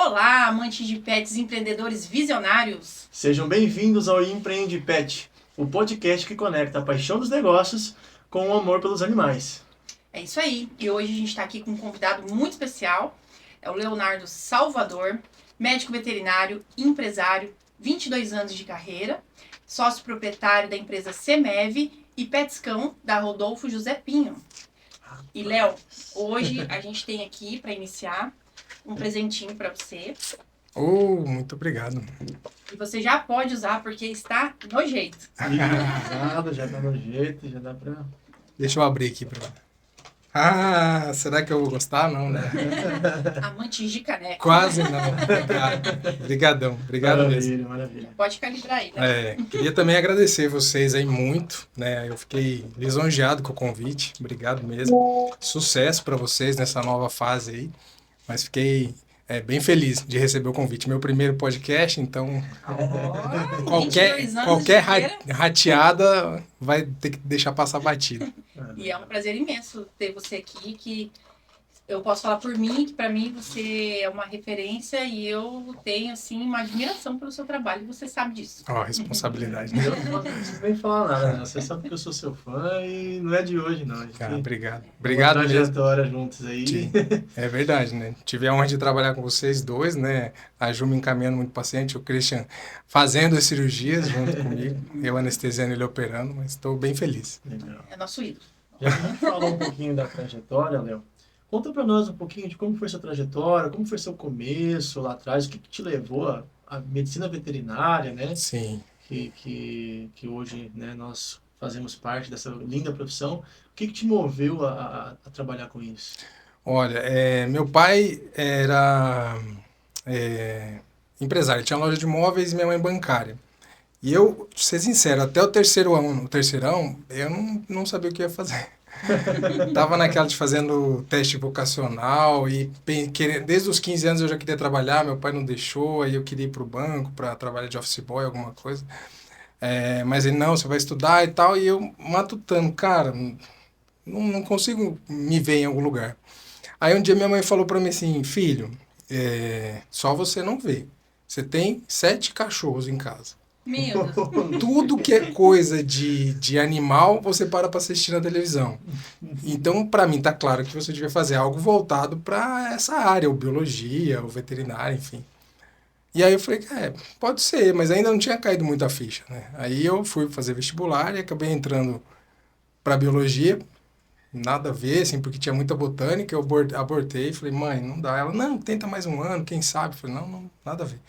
Olá, amantes de pets, empreendedores visionários. Sejam bem-vindos ao Empreende Pet, o podcast que conecta a paixão dos negócios com o amor pelos animais. É isso aí, e hoje a gente está aqui com um convidado muito especial, é o Leonardo Salvador, médico veterinário, empresário, 22 anos de carreira, sócio proprietário da empresa Semev e Petscão da Rodolfo José Pinho. E Léo, hoje a gente tem aqui, para iniciar, um presentinho para você. Muito obrigado. E você já pode usar porque está no jeito. Já tá no jeito, já dá pra... Deixa eu abrir aqui pra... será que eu vou gostar? Não, né? Amantes de caneca. Quase não. Obrigadão. Obrigado mesmo. Maravilha. Pode calibrar aí, né? Queria também agradecer vocês aí muito, né? Eu fiquei lisonjeado com o convite. Obrigado mesmo. Sucesso para vocês nessa nova fase aí. Mas fiquei bem feliz de receber o convite. Meu primeiro podcast, então qualquer rateada vai ter que deixar passar batido. E é um prazer imenso ter você aqui, que eu posso falar por mim, que para mim você é uma referência e eu tenho, assim, uma admiração pelo seu trabalho, você sabe disso. Responsabilidade. Eu não preciso nem falar nada, né? Você sabe que eu sou seu fã e não é de hoje, não. Obrigado. Obrigado uma mesmo. trajetória juntos aí. Sim. É verdade, né? Tive a honra de trabalhar com vocês dois, né? A Ju me encaminhando muito paciente, o Christian fazendo as cirurgias junto comigo, eu anestesiando e ele operando, mas estou bem feliz. Legal. É nosso ídolo. Já que a gente falou um pouquinho da trajetória, Léo, conta pra nós um pouquinho de como foi sua trajetória, como foi seu começo lá atrás, o que te levou à medicina veterinária, né? Sim. Que hoje, né, nós fazemos parte dessa linda profissão. O que te moveu a trabalhar com isso? Olha, meu pai era empresário, tinha loja de móveis e minha mãe bancária. E eu, pra ser sincero, até o terceirão, eu não sabia o que ia fazer. Tava naquela de fazendo teste vocacional e desde os 15 anos eu já queria trabalhar, meu pai não deixou, aí eu queria ir pro banco para trabalhar de office boy, alguma coisa. Mas ele, não, você vai estudar e tal, e eu matutando, cara, não consigo me ver em algum lugar. Aí um dia minha mãe falou para mim assim, filho, só você não vê, você tem 7 cachorros em casa. Meu Deus. Tudo que é coisa de animal, você para assistir na televisão. Então, para mim, tá claro que você devia fazer algo voltado para essa área, ou biologia, ou veterinária, enfim. E aí eu falei, pode ser, mas ainda não tinha caído muito a ficha, né? Aí eu fui fazer vestibular e acabei entrando para biologia, nada a ver, assim, porque tinha muita botânica, eu abortei, falei, mãe, não dá. Ela, não, tenta mais um ano, quem sabe? Eu falei, não, nada a ver.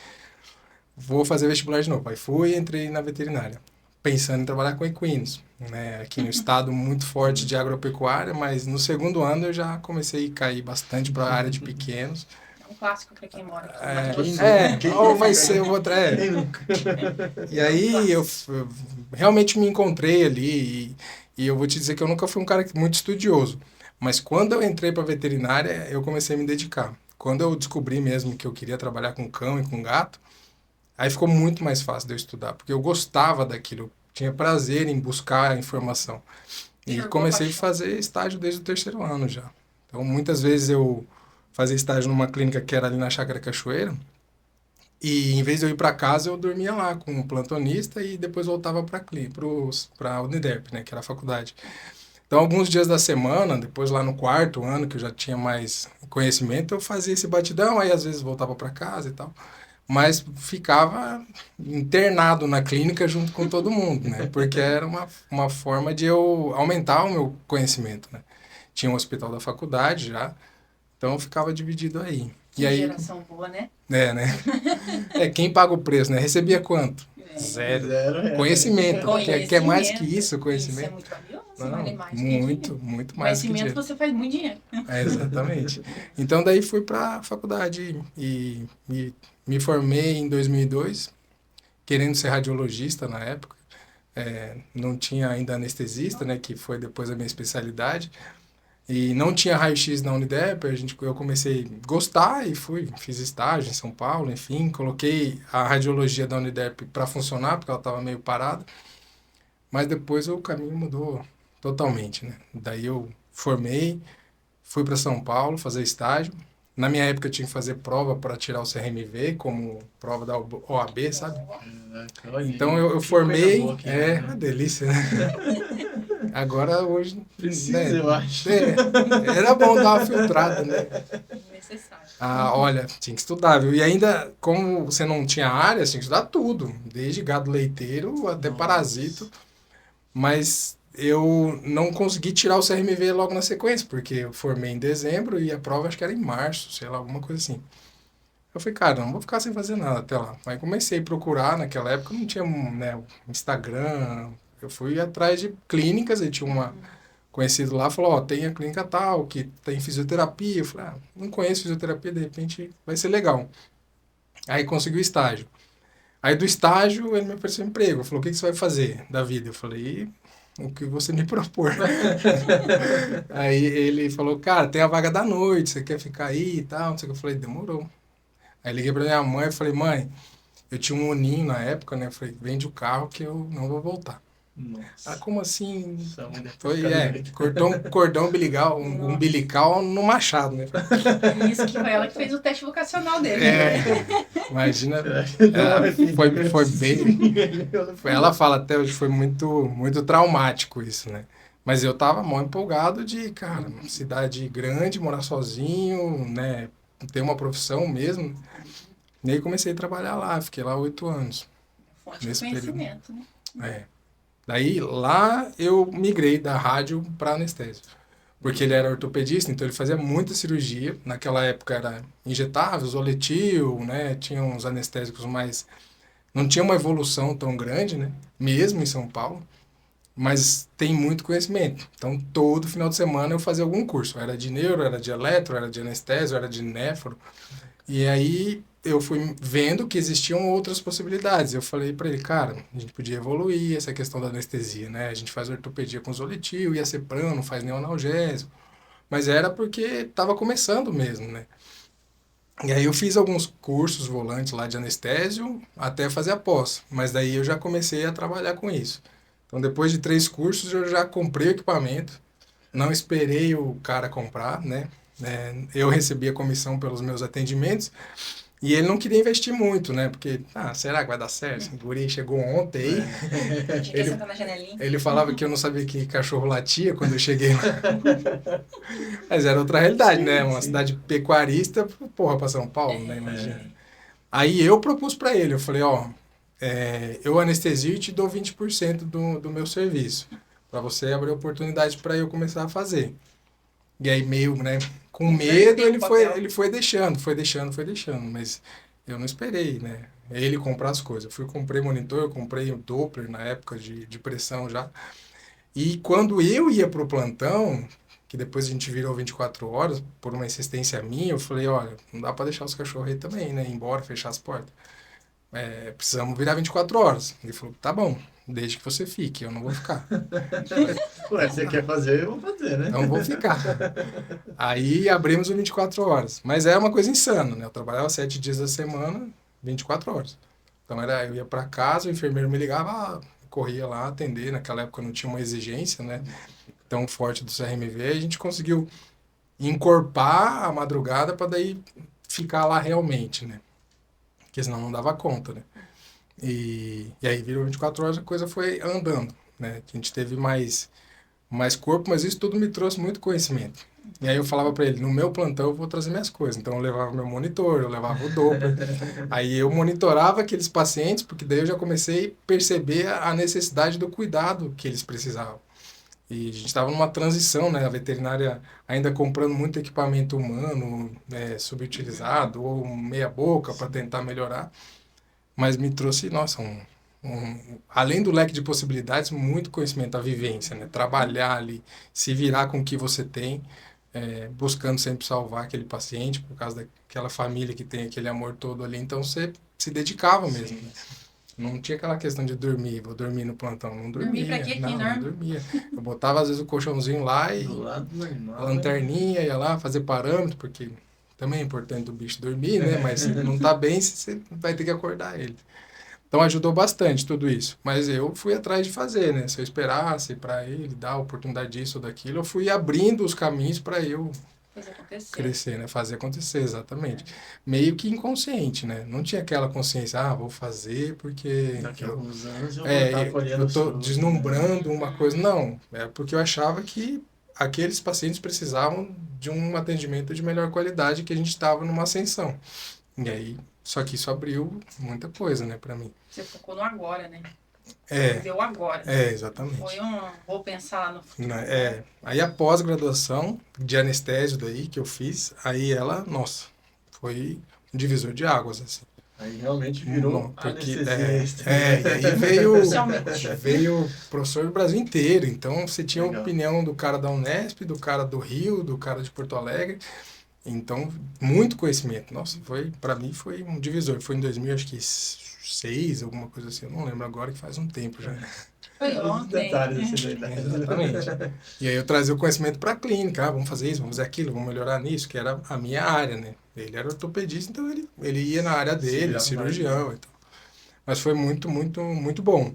Vou fazer vestibular de novo. Aí fui e entrei na veterinária, pensando em trabalhar com equinos, né? Aqui no estado muito forte de agropecuária, mas no segundo ano eu já comecei a cair bastante para a área de pequenos. É um clássico para quem mora aqui. Ou vai ser outra. E aí eu realmente me encontrei ali e eu vou te dizer que eu nunca fui um cara muito estudioso, mas quando eu entrei para veterinária eu comecei a me dedicar. Quando eu descobri mesmo que eu queria trabalhar com cão e com gato, aí ficou muito mais fácil de eu estudar, porque eu gostava daquilo, eu tinha prazer em buscar a informação. E comecei a fazer estágio desde o terceiro ano já. Então, muitas vezes eu fazia estágio numa clínica que era ali na Chácara Cachoeira, e em vez de eu ir para casa, eu dormia lá com um plantonista e depois voltava para a Uniderp, né, que era a faculdade. Então, alguns dias da semana, depois lá no quarto ano, que eu já tinha mais conhecimento, eu fazia esse batidão, aí às vezes voltava para casa e tal. Mas ficava internado na clínica junto com todo mundo, né? Porque era uma forma de eu aumentar o meu conhecimento, né? Tinha um hospital da faculdade já, então eu ficava dividido aí. Que geração boa, né? Né? Quem paga o preço, né? Recebia quanto? Zero. Conhecimento. Quer mais que isso, conhecimento? Isso é muito valioso, não, vale mais muito mais que conhecimento você faz muito dinheiro. Exatamente. Então daí fui para a faculdade e me formei em 2002, querendo ser radiologista na época. Não tinha ainda anestesista, né, que foi depois a minha especialidade. E não tinha raio-x na Uniderp, eu comecei a gostar e fiz estágio em São Paulo, enfim, coloquei a radiologia da Uniderp para funcionar, porque ela estava meio parada, mas depois o caminho mudou totalmente, né? Daí eu formei, fui para São Paulo fazer estágio, Na minha época eu tinha que fazer prova para tirar o CRMV, como prova da OAB, sabe? Então eu formei, uma delícia, né? Agora hoje, Precisa, né? eu acho. Era bom dar uma filtrada, né? Necessário. Olha, tinha que estudar, viu? E ainda, como você não tinha área, você tinha que estudar tudo, desde gado leiteiro até parasito. Mas eu não consegui tirar o CRMV logo na sequência, porque eu formei em dezembro e a prova acho que era em março, sei lá, alguma coisa assim. Eu falei, cara, não vou ficar sem fazer nada até lá. Aí comecei a procurar, naquela época não tinha, né, Instagram, eu fui atrás de clínicas, e tinha uma conhecido lá, falou, ó, tem a clínica tal, que tem fisioterapia. Eu falei, não conheço fisioterapia, de repente vai ser legal. Aí consegui o estágio. Aí do estágio ele me ofereceu emprego, falou, o que você vai fazer da vida? Eu falei, o que você me propor. Aí ele falou, cara, tem a vaga da noite, você quer ficar aí e tal? Não sei o que. Eu falei, demorou. Aí liguei pra minha mãe e falei, mãe, eu tinha um Uninho na época, né? Eu falei, vende o carro que eu não vou voltar. Nossa. Como assim? Foi, cortou um cordão umbilical no machado, né? Isso que foi ela que fez o teste vocacional dele. Imagina, foi bem... Ela fala até hoje, foi muito traumático isso, né? Mas eu tava mal empolgado de, cara, cidade grande, morar sozinho, né? Ter uma profissão mesmo. E aí comecei a trabalhar lá, fiquei lá 8 anos. Fonte de conhecimento, né? Daí lá eu migrei da rádio para anestésio. Porque ele era ortopedista, então ele fazia muita cirurgia. Naquela época era injetável, Zoletil, né? Tinha uns anestésicos mais... Não tinha uma evolução tão grande, né? Mesmo em São Paulo. Mas tem muito conhecimento. Então todo final de semana eu fazia algum curso. Era de neuro, era de eletro, era de anestésio, era de néfro. E aí eu fui vendo que existiam outras possibilidades. Eu falei para ele, cara, a gente podia evoluir essa questão da anestesia, né? A gente faz ortopedia com Zoletil, ia ser prano, faz neoanalgésico. Mas era porque estava começando mesmo, né? E aí eu fiz alguns cursos volantes lá de anestésio até fazer a pós. Mas daí eu já comecei a trabalhar com isso. Então depois de 3 cursos eu já comprei o equipamento. Não esperei o cara comprar, né? Eu recebi a comissão pelos meus atendimentos e ele não queria investir muito, né? Porque, será que vai dar certo? O guri chegou ontem aí. Tinha que sentar na janelinha. Ele falava que eu não sabia que cachorro latia quando eu cheguei lá. Mas era outra realidade, né? Uma cidade pecuarista, porra, pra São Paulo, né? Imagina. Aí eu propus para ele, eu falei, eu anestesio e te dou 20% do meu serviço. Para você abrir oportunidade para eu começar a fazer. E aí meio, né, com medo ele foi deixando, mas eu não esperei, né, ele comprar as coisas. Eu comprei monitor, eu comprei o Doppler na época de pressão já. E quando eu ia pro plantão, que depois a gente virou 24 horas, por uma insistência minha, eu falei, olha, não dá para deixar os cachorros aí também, né, ir embora, fechar as portas. Precisamos virar 24 horas. Ele falou, tá bom, desde que você fique, eu não vou ficar. Você quer fazer, eu vou fazer, né? Então vou ficar. Aí abrimos o 24 horas. Mas é uma coisa insana, né? Eu trabalhava 7 dias da semana, 24 horas. Então eu ia para casa, o enfermeiro me ligava, corria lá atender. Naquela época não tinha uma exigência, né, tão forte do CRMV. A gente conseguiu encorpar a madrugada para daí ficar lá realmente, né? Porque senão não dava conta, né? E aí virou 24 horas, a coisa foi andando, né? A gente teve mais corpo, mas isso tudo me trouxe muito conhecimento. E aí eu falava para ele, no meu plantão eu vou trazer minhas coisas. Então eu levava meu monitor, eu levava o Doppler. Aí eu monitorava aqueles pacientes, porque daí eu já comecei a perceber a necessidade do cuidado que eles precisavam. E a gente estava numa transição, né? A veterinária ainda comprando muito equipamento humano, subutilizado ou meia boca para tentar melhorar. Mas me trouxe, nossa, além do leque de possibilidades, muito conhecimento, a vivência, né? Trabalhar ali, se virar com o que você tem, buscando sempre salvar aquele paciente, por causa daquela família que tem aquele amor todo ali. Então você se dedicava mesmo, né? Não tinha aquela questão de dormir, vou dormir no plantão. Não dormia. Dormir pra quê? Não dormia. Eu botava às vezes o colchãozinho lá e do lado do animal, a lanterninha, ia lá fazer parâmetro, porque também é importante o bicho dormir, né? Mas se não tá bem, você vai ter que acordar ele. Então ajudou bastante tudo isso. Mas eu fui atrás de fazer, né? Se eu esperasse para ele dar a oportunidade disso ou daquilo, eu fui abrindo os caminhos para eu Fazer acontecer. crescer, né? Fazer acontecer, exatamente. Meio que inconsciente, né? Não tinha aquela consciência, vou fazer porque Daqui a alguns anos eu vou é, estar colhendo eu os tô frutos, deslumbrando né? uma coisa. Não, é porque eu achava que aqueles pacientes precisavam de um atendimento de melhor qualidade, que a gente estava numa ascensão. E aí, só que isso abriu muita coisa, né, para mim. Você focou no agora, né? Você É, viveu o agora. exatamente. Foi vou pensar lá no futuro. Aí a pós-graduação de anestésio daí que eu fiz, aí ela, nossa, foi um divisor de águas, assim. Aí realmente virou Porque, anestesista. e aí veio, Oficialmente. veio professor do Brasil inteiro, então você tinha a Legal. opinião do cara da Unesp, do cara do Rio, do cara de Porto Alegre, então muito conhecimento. Nossa, para mim foi um divisor, foi em 2006, alguma coisa assim, eu não lembro agora, que faz um tempo já. Foi Os ontem. detalhes assim, da idade. Exatamente. E aí eu trazia o conhecimento para a clínica, vamos fazer isso, vamos fazer aquilo, vamos melhorar nisso, que era a minha área, né? Ele era ortopedista, então ele ia na área dele, cirurgião e tal. Mas foi muito, muito, muito bom.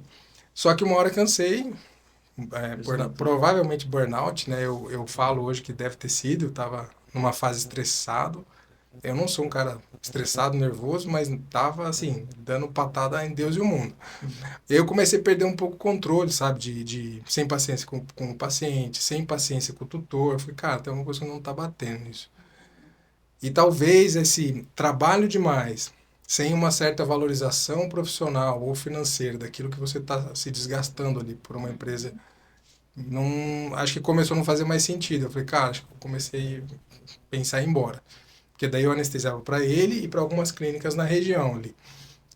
Só que uma hora cansei, provavelmente burnout, né? Eu falo hoje que deve ter sido, eu estava numa fase estressado. Eu não sou um cara estressado, nervoso, mas tava assim, dando patada em Deus e o mundo. Eu comecei a perder um pouco o controle, sabe? Sem paciência com o paciente, sem paciência com o tutor. Eu falei, cara, tem alguma coisa que não tá batendo nisso. E talvez esse trabalho demais, sem uma certa valorização profissional ou financeira daquilo que você está se desgastando ali por uma empresa, não, acho que começou a não fazer mais sentido. Eu falei, cara, acho que eu comecei a pensar em ir embora. Porque daí eu anestesiava para ele e para algumas clínicas na região ali.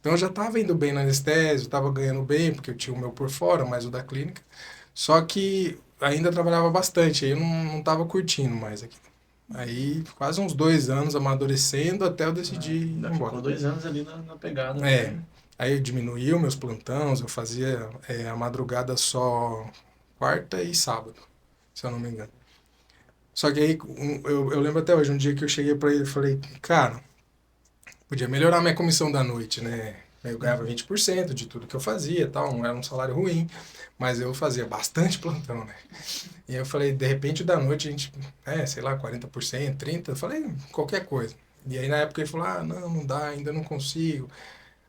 Então eu já estava indo bem no anestésio, estava ganhando bem, porque eu tinha o meu por fora, mais o da clínica. Só que ainda trabalhava bastante, aí eu não estava curtindo mais aqui. Aí quase uns 2 anos amadurecendo até eu decidir ir Ainda embora. ficou 2 anos ali na pegada. É. Né? Aí eu diminuí os meus plantões, eu fazia a madrugada só quarta e sábado, se eu não me engano. Só que aí eu lembro até hoje, um dia que eu cheguei para ele e falei, cara, podia melhorar minha comissão da noite, né? Eu ganhava 20% de tudo que eu fazia e tal, não era um salário ruim, mas eu fazia bastante plantão, né? E aí eu falei, de repente da noite a gente, sei lá, 40%, 30%, eu falei, qualquer coisa. E aí na época ele falou, não dá, ainda não consigo.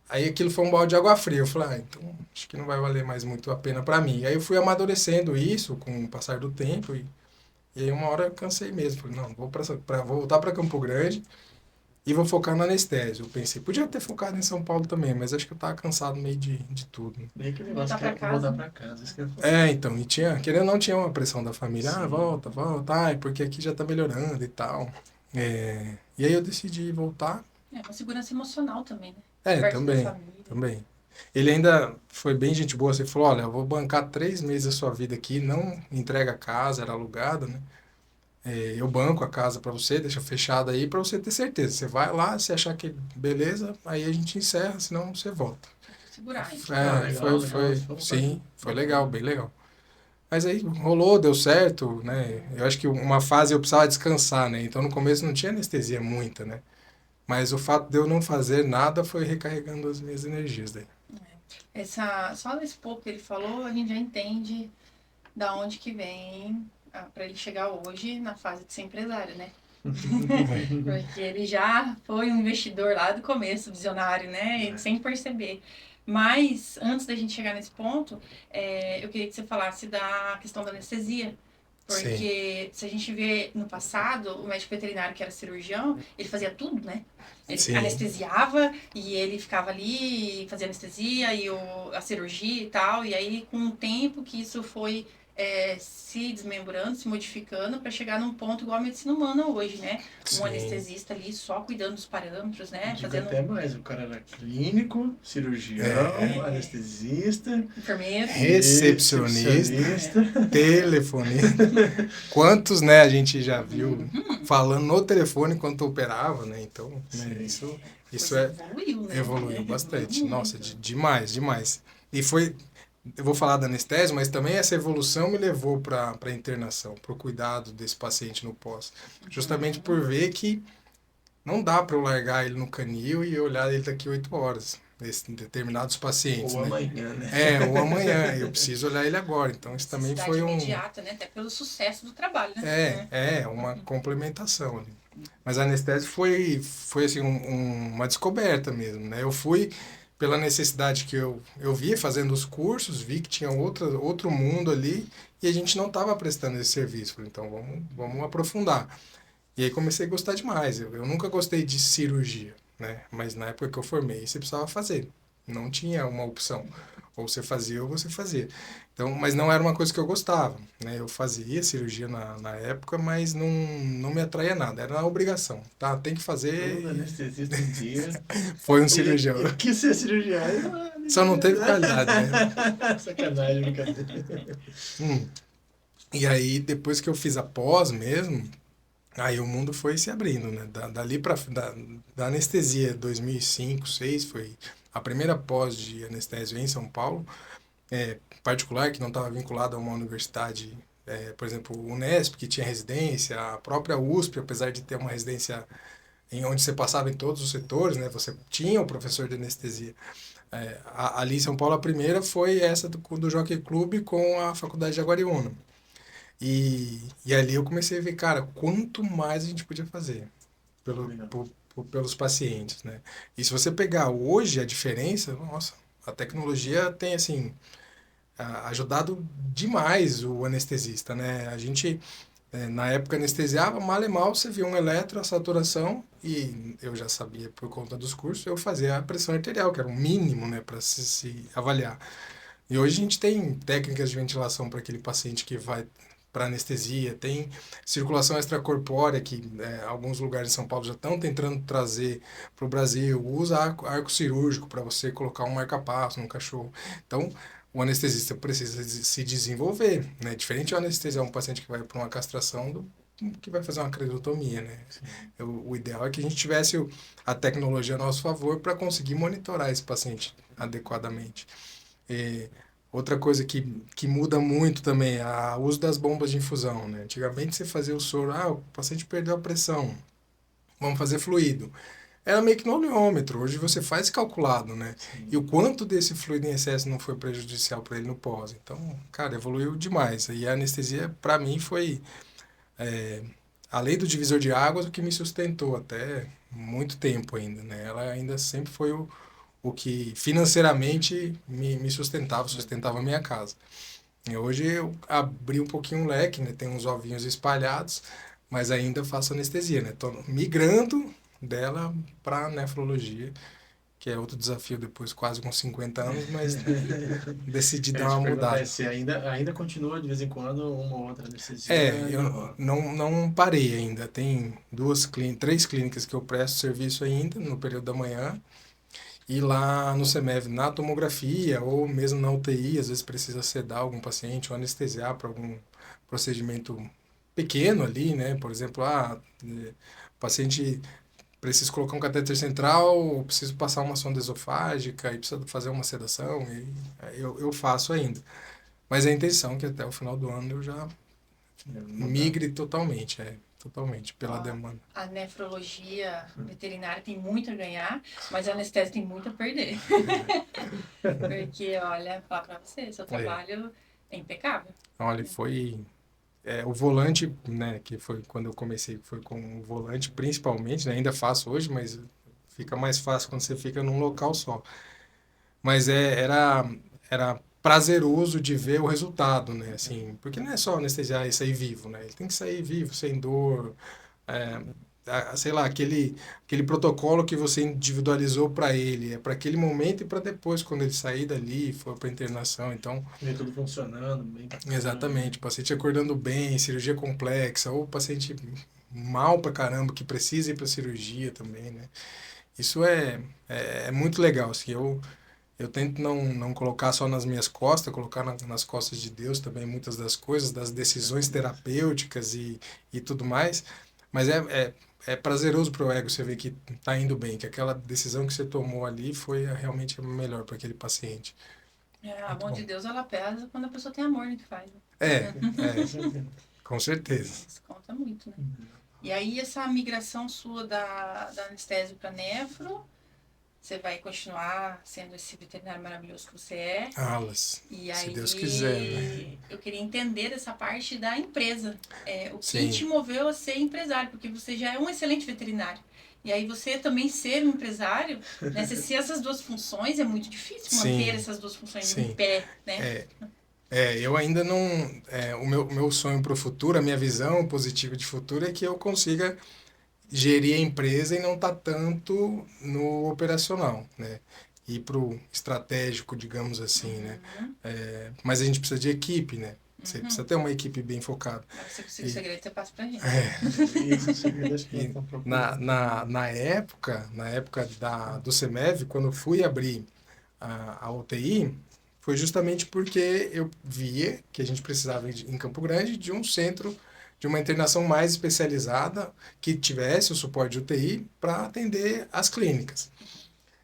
Aí aquilo foi um balde de água fria, eu falei, então acho que não vai valer mais muito a pena para mim. E aí eu fui amadurecendo isso com o passar do tempo e aí uma hora eu cansei mesmo, falei, não, vou voltar para Campo Grande e vou focar no anestésio. Eu pensei, podia ter focado em São Paulo também, mas acho que eu tava cansado meio de tudo. Nem aquele negócio que é voltar pra casa. Isso que eu Então, e querendo ou não, tinha uma pressão da família. Sim. Volta, porque aqui já tá melhorando e tal. E aí eu decidi voltar. Uma segurança emocional também, né? Perto da família. Também. Ele ainda foi bem gente boa, você falou, olha, eu vou bancar 3 meses da sua vida aqui, não entrega a casa, era alugada, né? Eu banco a casa para você, deixa fechada aí para você ter certeza. Você vai lá, se achar que beleza, aí a gente encerra, senão você volta. Segurar, hein? Foi legal, bem legal. Mas aí rolou, deu certo, né? Eu acho que uma fase eu precisava descansar, né? Então no começo não tinha anestesia muita, né? Mas o fato de eu não fazer nada foi recarregando as minhas energias daí. Só nesse pouco que ele falou, a gente já entende da onde que vem para ele chegar hoje na fase de ser empresário, né? Porque ele já foi um investidor lá do começo, visionário, né? Sem perceber. Mas, antes da gente chegar nesse ponto, eu queria que você falasse da questão da anestesia. Porque se a gente vê no passado, o médico veterinário que era cirurgião, ele fazia tudo, né? Ele anestesiava e ele ficava ali, fazia anestesia e a cirurgia e tal. E aí, com o tempo que isso foi se desmembrando, se modificando, para chegar num ponto igual a medicina humana hoje, né? Um anestesista ali só cuidando dos parâmetros, né? Fazendo até mais. O cara era clínico, cirurgião, anestesista, enfermeiro, recepcionista, telefonista. Quantos, né, a gente já viu falando no telefone enquanto operava, né? Então, né, isso evoluiu, né? Evoluiu bastante. Nossa, demais. E foi, eu vou falar da anestesia, mas também essa evolução me levou para a internação, para o cuidado desse paciente no pós. Justamente por ver que não dá para eu largar ele no canil e olhar ele daqui 8 horas. Determinados pacientes, Ou né? amanhã, né? Ou amanhã. Eu preciso olhar ele agora. Então, isso também foi imediata, né? Até pelo sucesso do trabalho, né? uma complementação ali. Mas a anestésio foi assim, uma descoberta mesmo, né? Eu fui pela necessidade que eu vi fazendo os cursos, vi que tinha outro mundo ali e a gente não estava prestando esse serviço. Falei, então, vamos aprofundar. E aí comecei a gostar demais. Eu nunca gostei de cirurgia, né? Mas na época que eu formei, você precisava fazer. Não tinha uma opção. Ou você fazia ou você fazia. Então, mas não era uma coisa que eu gostava, né? Eu fazia cirurgia na época, mas não me atraía nada. Era uma obrigação, tá? Tem que fazer. Todo anestesista um dia. Foi um cirurgião. Ele quis ser cirurgião. Só não teve qualidade, né? Sacanagem, brincadeira. E aí, depois que eu fiz a pós mesmo, aí o mundo foi se abrindo, né? Dali para da anestesia 2005, 2006 foi a primeira pós de anestésio em São Paulo, particular, que não estava vinculada a uma universidade, por exemplo, o Unesp, que tinha residência, a própria USP, apesar de ter uma residência em onde você passava em todos os setores, né? Você tinha o professor de anestesia. Ali em São Paulo, a primeira foi essa do Jockey Club com a Faculdade de Jaguariúna. E ali eu comecei a ver, cara, quanto mais a gente podia fazer pelos pacientes, né? E se você pegar hoje a diferença, nossa, a tecnologia tem, assim, ajudado demais o anestesista, né? A gente, na época, anestesiava, mal e mal, você via um eletro, a saturação, e eu já sabia por conta dos cursos, eu fazia a pressão arterial, que era o mínimo, né, para se avaliar. E hoje a gente tem técnicas de ventilação para aquele paciente que vai para anestesia, tem circulação extracorpórea que alguns lugares de São Paulo já estão tentando trazer para o Brasil, usa arco cirúrgico para você colocar um marca-passo no cachorro. Então, o anestesista precisa se desenvolver, né? Diferente do anestesiar um paciente que vai para uma castração do que vai fazer uma credotomia, né? O ideal é que a gente tivesse a tecnologia a nosso favor para conseguir monitorar esse paciente adequadamente. Outra coisa que muda muito também é o uso das bombas de infusão, né? Antigamente você fazia o soro, o paciente perdeu a pressão, vamos fazer fluido. Era meio que no oleômetro, hoje você faz calculado, né? Sim. E o quanto desse fluido em excesso não foi prejudicial para ele no pós. Então, cara, evoluiu demais. E a anestesia, para mim, foi, além do divisor de águas, o que me sustentou até muito tempo ainda, né? Ela ainda sempre foi o que financeiramente me sustentava a minha casa. E hoje eu abri um pouquinho o leque, né? Tem uns ovinhos espalhados, mas ainda faço anestesia, né? Tô migrando dela para nefrologia, que é outro desafio depois, quase com 50 anos, mas decidi dar uma mudada. Você ainda continua de vez em quando uma ou outra anestesia? Eu não parei ainda. Tem três clínicas que eu presto serviço ainda no período da manhã. E lá no CEMEV, na tomografia ou mesmo na UTI, às vezes precisa sedar algum paciente ou anestesiar para algum procedimento pequeno ali, né? Por exemplo, o paciente precisa colocar um catéter central, ou preciso passar uma sonda esofágica e precisa fazer uma sedação, e eu faço ainda. Mas a intenção é que até o final do ano eu já migre totalmente, totalmente, pela demanda. A nefrologia veterinária tem muito a ganhar, mas a anestesia tem muito a perder. Porque, olha, falar pra você, seu trabalho é impecável. Olha, foi... o volante, né, que foi quando eu comecei, foi com o volante principalmente, né, ainda faço hoje, mas fica mais fácil quando você fica num local só. Mas era prazeroso de ver o resultado, né, assim, porque não é só anestesiar e sair vivo, né, ele tem que sair vivo, sem dor, sei lá, aquele protocolo que você individualizou para ele, é para aquele momento e para depois, quando ele sair dali, for para internação, então... Ver tudo funcionando bem. Exatamente, o paciente acordando bem, cirurgia complexa, ou o paciente mal pra caramba, que precisa ir pra cirurgia também, né? Isso é muito legal, assim, eu tento não colocar só nas minhas costas, colocar nas costas de Deus também muitas das coisas, das decisões terapêuticas e tudo mais, mas é prazeroso pro ego você ver que tá indo bem, que aquela decisão que você tomou ali foi realmente a melhor para aquele paciente. A mão de Deus, ela pesa quando a pessoa tem amor no que faz. Com certeza. Isso conta muito, né? E aí, essa migração sua da anestésio para nefro, você vai continuar sendo esse veterinário maravilhoso que você é. Alas, E se aí, Deus quiser, né? eu queria entender essa parte da empresa. O que Sim. te moveu a ser empresário? Porque você já é um excelente veterinário. E aí, você também ser um empresário, né? Você ser essas duas funções, é muito difícil manter Sim, essas duas funções sim. em pé, né? Eu ainda não. O meu sonho para o futuro, a minha visão positiva de futuro é que eu consiga gerir a empresa e não estar tanto no operacional, né? Ir para o estratégico, digamos assim, né? Uhum. Mas a gente precisa de equipe, né? Você Uhum. precisa ter uma equipe bem focada. Agora, se você conseguir o segredo, você passa pra gente. Isso, segredo, acho que nós E estamos na, procurando. na, na época, do CEMEV, quando eu fui abrir a UTI, foi justamente porque eu via que a gente precisava, em Campo Grande, de um centro, de uma internação mais especializada, que tivesse o suporte de UTI para atender as clínicas.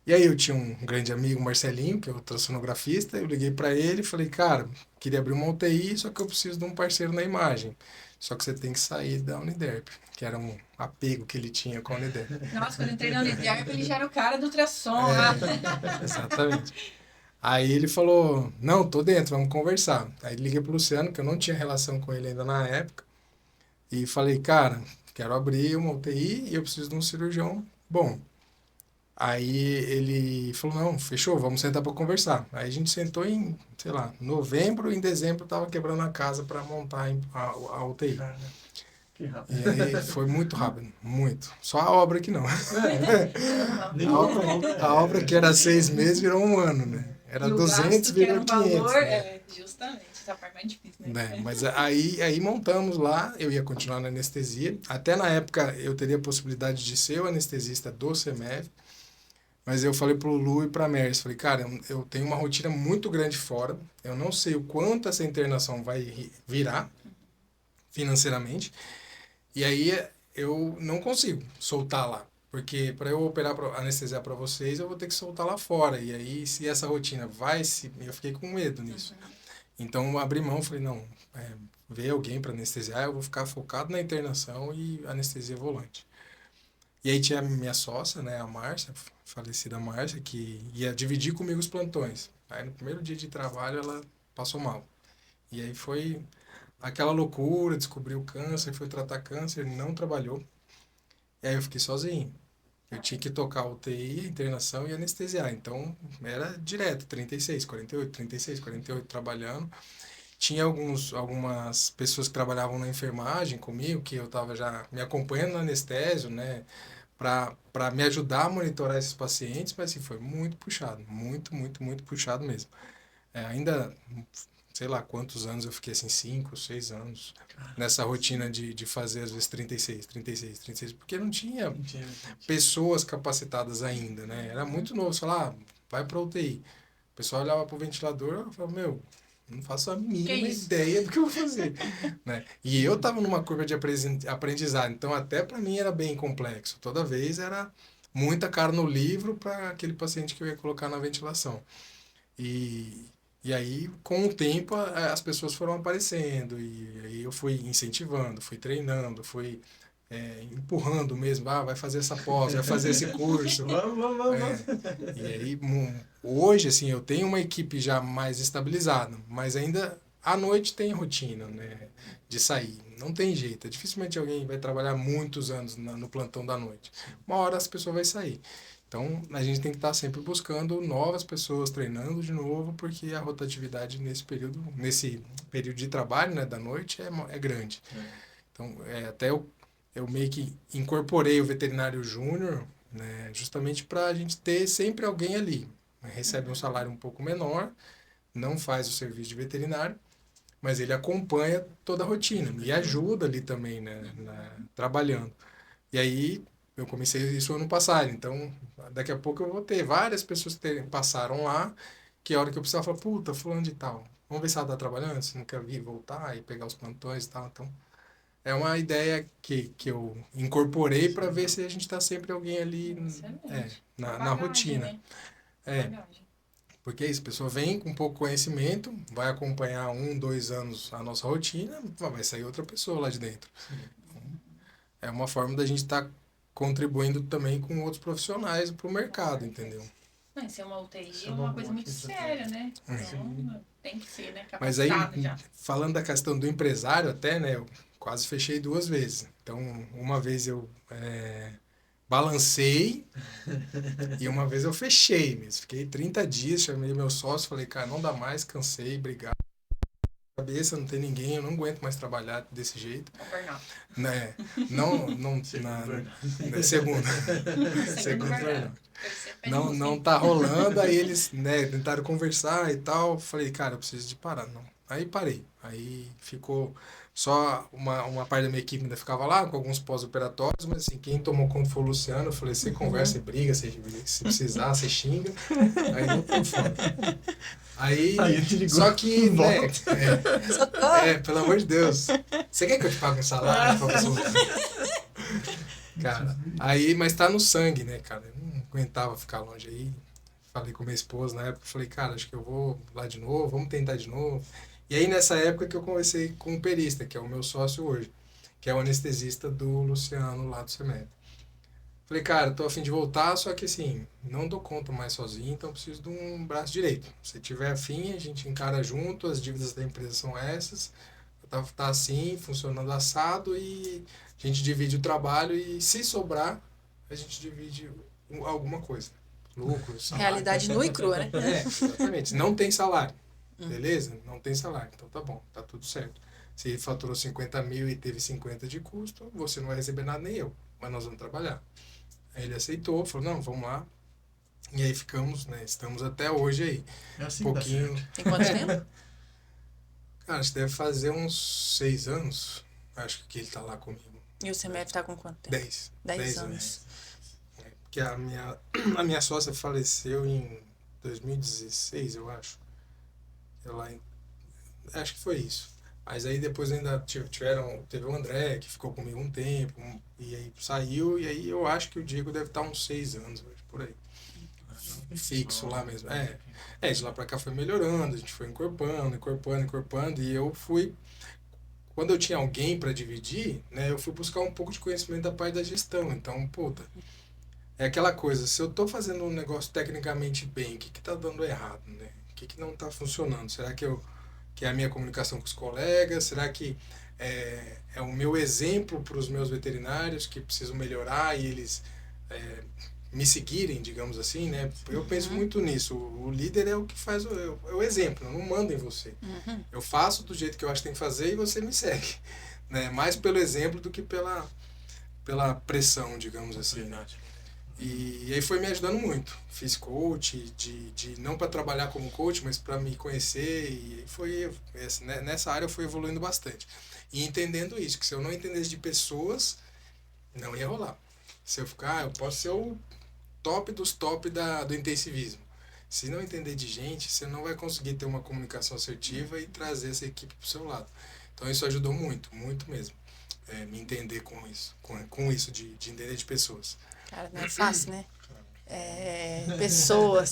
E aí eu tinha um grande amigo, Marcelinho, que é outro sonografista, eu liguei para ele e falei, cara, queria abrir uma UTI, só que eu preciso de um parceiro na imagem. Só que você tem que sair da Uniderp, que era um apego que ele tinha com a Uniderp. Nossa, quando eu entrei na Uniderp, ele já era o cara do ultrassom. Exatamente. Aí ele falou, não, tô dentro, vamos conversar. Aí liguei pro Luciano, que eu não tinha relação com ele ainda na época, e falei, cara, quero abrir uma UTI e eu preciso de um cirurgião bom. Aí ele falou, não, fechou, vamos sentar para conversar. Aí a gente sentou em, sei lá, novembro, em dezembro tava quebrando a casa para montar a UTI. Cara, que rápido. E aí foi muito rápido, muito. Só a obra que não. Nem A obra, conta, a obra que era 6 meses virou um ano, né? Era E o 200, gasto que era virou um 500. valor, Né? justamente, essa parte mais difícil, né? Né? Mas aí montamos lá, eu ia continuar na anestesia. Até na época eu teria a possibilidade de ser o anestesista do CEMEV. Mas eu falei pro Lu e pra Merce, falei, cara, eu tenho uma rotina muito grande fora, eu não sei o quanto essa internação vai virar financeiramente, e aí eu não consigo soltar lá, porque para eu operar, anestesiar para vocês, eu vou ter que soltar lá fora, e aí se essa rotina eu fiquei com medo nisso. Então eu abri mão, falei, não, ver alguém para anestesiar, eu vou ficar focado na internação e anestesia volante. E aí tinha a minha sócia, né, a Márcia, falecida Márcia, que ia dividir comigo os plantões. Aí no primeiro dia de trabalho ela passou mal. E aí foi aquela loucura, descobriu câncer, foi tratar câncer, não trabalhou. E aí eu fiquei sozinho. Eu tinha que tocar UTI, internação e anestesiar. Então era direto, 36, 48, 36, 48 trabalhando. Tinha algumas pessoas que trabalhavam na enfermagem comigo, que eu estava já me acompanhando no anestésio, né? Para me ajudar a monitorar esses pacientes, mas assim, foi muito puxado, muito, muito, muito puxado mesmo. Ainda, sei lá quantos anos eu fiquei assim, 5, 6 anos, nessa rotina de fazer às vezes 36, 36, 36, porque não tinha pessoas capacitadas ainda, né? Era muito novo, você falava, vai para UTI. O pessoal olhava para o ventilador e falava, meu, não faço a mínima ideia do que eu vou fazer. Né? E eu estava numa curva de aprendizado, então até para mim era bem complexo. Toda vez era muita cara no livro para aquele paciente que eu ia colocar na ventilação. E aí, com o tempo, as pessoas foram aparecendo, e aí eu fui incentivando, fui treinando, fui empurrando mesmo, vai fazer essa pós, vai fazer esse curso. Vamos. E aí, hoje, assim, eu tenho uma equipe já mais estabilizada, mas ainda à noite tem rotina, né, de sair. Não tem jeito, dificilmente alguém vai trabalhar muitos anos no plantão da noite. Uma hora as pessoas vão sair. Então, a gente tem que estar sempre buscando novas pessoas, treinando de novo, porque a rotatividade nesse período de trabalho, né, da noite é grande. Então, até eu meio que incorporei o veterinário júnior, né, justamente para a gente ter sempre alguém ali. Recebe um salário um pouco menor, não faz o serviço de veterinário, mas ele acompanha toda a rotina e ajuda ali também, né, trabalhando. E aí eu comecei isso ano passado, então daqui a pouco eu vou ter várias pessoas que passaram lá, que a hora que eu precisava falar, puta, fulano de tal, vamos ver se ela está trabalhando, se não quer vir voltar e pegar os plantões e tal. Então, é uma ideia que eu incorporei para ver se a gente está sempre alguém ali na rotina. Né? Bagagem. Porque é isso, a pessoa vem com pouco conhecimento, vai acompanhar 1, 2 anos a nossa rotina, vai sair outra pessoa lá de dentro. é uma forma da gente estar contribuindo também com outros profissionais para o mercado, entendeu? Não, isso é uma UTI, Isso é é uma uma coisa boa muito questão. séria, né? Sim. Então, tem que ser, né? Mas aí, Capacitado já. falando da questão do empresário até, né, eu quase fechei 2 vezes. Então, uma vez eu balancei e uma vez eu fechei mesmo. Fiquei 30 dias, chamei meu sócio, falei, cara, não dá mais, cansei, obrigado. Cabeça, não tem ninguém, eu não aguento mais trabalhar desse jeito. É o burnout. Né? Não, segunda. Segundo burnout. Burnout. Terceiro Não penúltimo. tá rolando, aí eles, né, tentaram conversar e tal, falei, cara, eu preciso de parar, não. Aí parei, aí ficou só uma parte da minha equipe ainda ficava lá, com alguns pós-operatórios, mas assim, quem tomou conta foi o Luciano, eu falei, você conversa, você briga, se precisar, você xinga, aí eu tô fora. Aí ele ligou, só que, né, Socorro! pelo amor de Deus, você quer que eu te pague um salário pra você voltar? Cara, aí, mas tá no sangue, né, cara? Eu não aguentava ficar longe aí. Falei com minha esposa na época, falei, cara, acho que eu vou lá de novo, vamos tentar de novo. E aí nessa época que eu conversei com o perista, que é o meu sócio hoje, que é o anestesista do Luciano lá do CEMED. Falei, cara, tô a fim de voltar, só que assim, não dou conta mais sozinho, então preciso de um braço direito. Se tiver afim, a gente encara junto, as dívidas da empresa são essas, tá assim, funcionando assado e a gente divide o trabalho e se sobrar, a gente divide alguma coisa. Lucro, salário. Realidade nua e crua, né? Exatamente. Não tem salário, beleza? Não tem salário, então tá bom, tá tudo certo. Se ele faturou 50 mil e teve 50 de custo, você não vai receber nada, nem eu, mas nós vamos trabalhar. Aí ele aceitou, falou, não, vamos lá. E aí ficamos, né? Estamos até hoje aí. É assim Um que dá pouquinho. certo. Tem quanto tempo? Cara, acho que deve fazer uns 6 anos. Acho que ele tá lá comigo. E o CMF tá com quanto tempo? 10. 10 anos. Porque a minha sócia faleceu em 2016, eu acho. Acho que foi isso. Mas aí depois ainda teve o André, que ficou comigo um tempo, e aí saiu, e aí eu acho que o Diego deve estar uns 6 anos, por aí. Fixo lá mesmo. De lá pra cá foi melhorando, a gente foi encorpando, e eu fui. Quando eu tinha alguém para dividir, né, eu fui buscar um pouco de conhecimento da parte da gestão. Então, puta, é aquela coisa, se eu tô fazendo um negócio tecnicamente bem, o que tá dando errado, né? O que não tá funcionando? Será que é a minha comunicação com os colegas? Será que é o meu exemplo para os meus veterinários que precisam melhorar e eles me seguirem, digamos assim, né? Eu penso muito nisso. O líder é o que faz o exemplo, eu não mando em você. Eu faço do jeito que eu acho que tem que fazer e você me segue, né? Mais pelo exemplo do que pela pressão, digamos assim, né? E aí foi me ajudando muito. Fiz coach, de não para trabalhar como coach, mas para me conhecer. E nessa área eu fui evoluindo bastante. E entendendo isso, que se eu não entendesse de pessoas, não ia rolar. Se eu ficar, eu posso ser o top dos top do intensivismo. Se não entender de gente, você não vai conseguir ter uma comunicação assertiva e trazer essa equipe para o seu lado. Então isso ajudou muito, muito mesmo. Me entender com isso, com isso de entender de pessoas. Cara, não é fácil, né?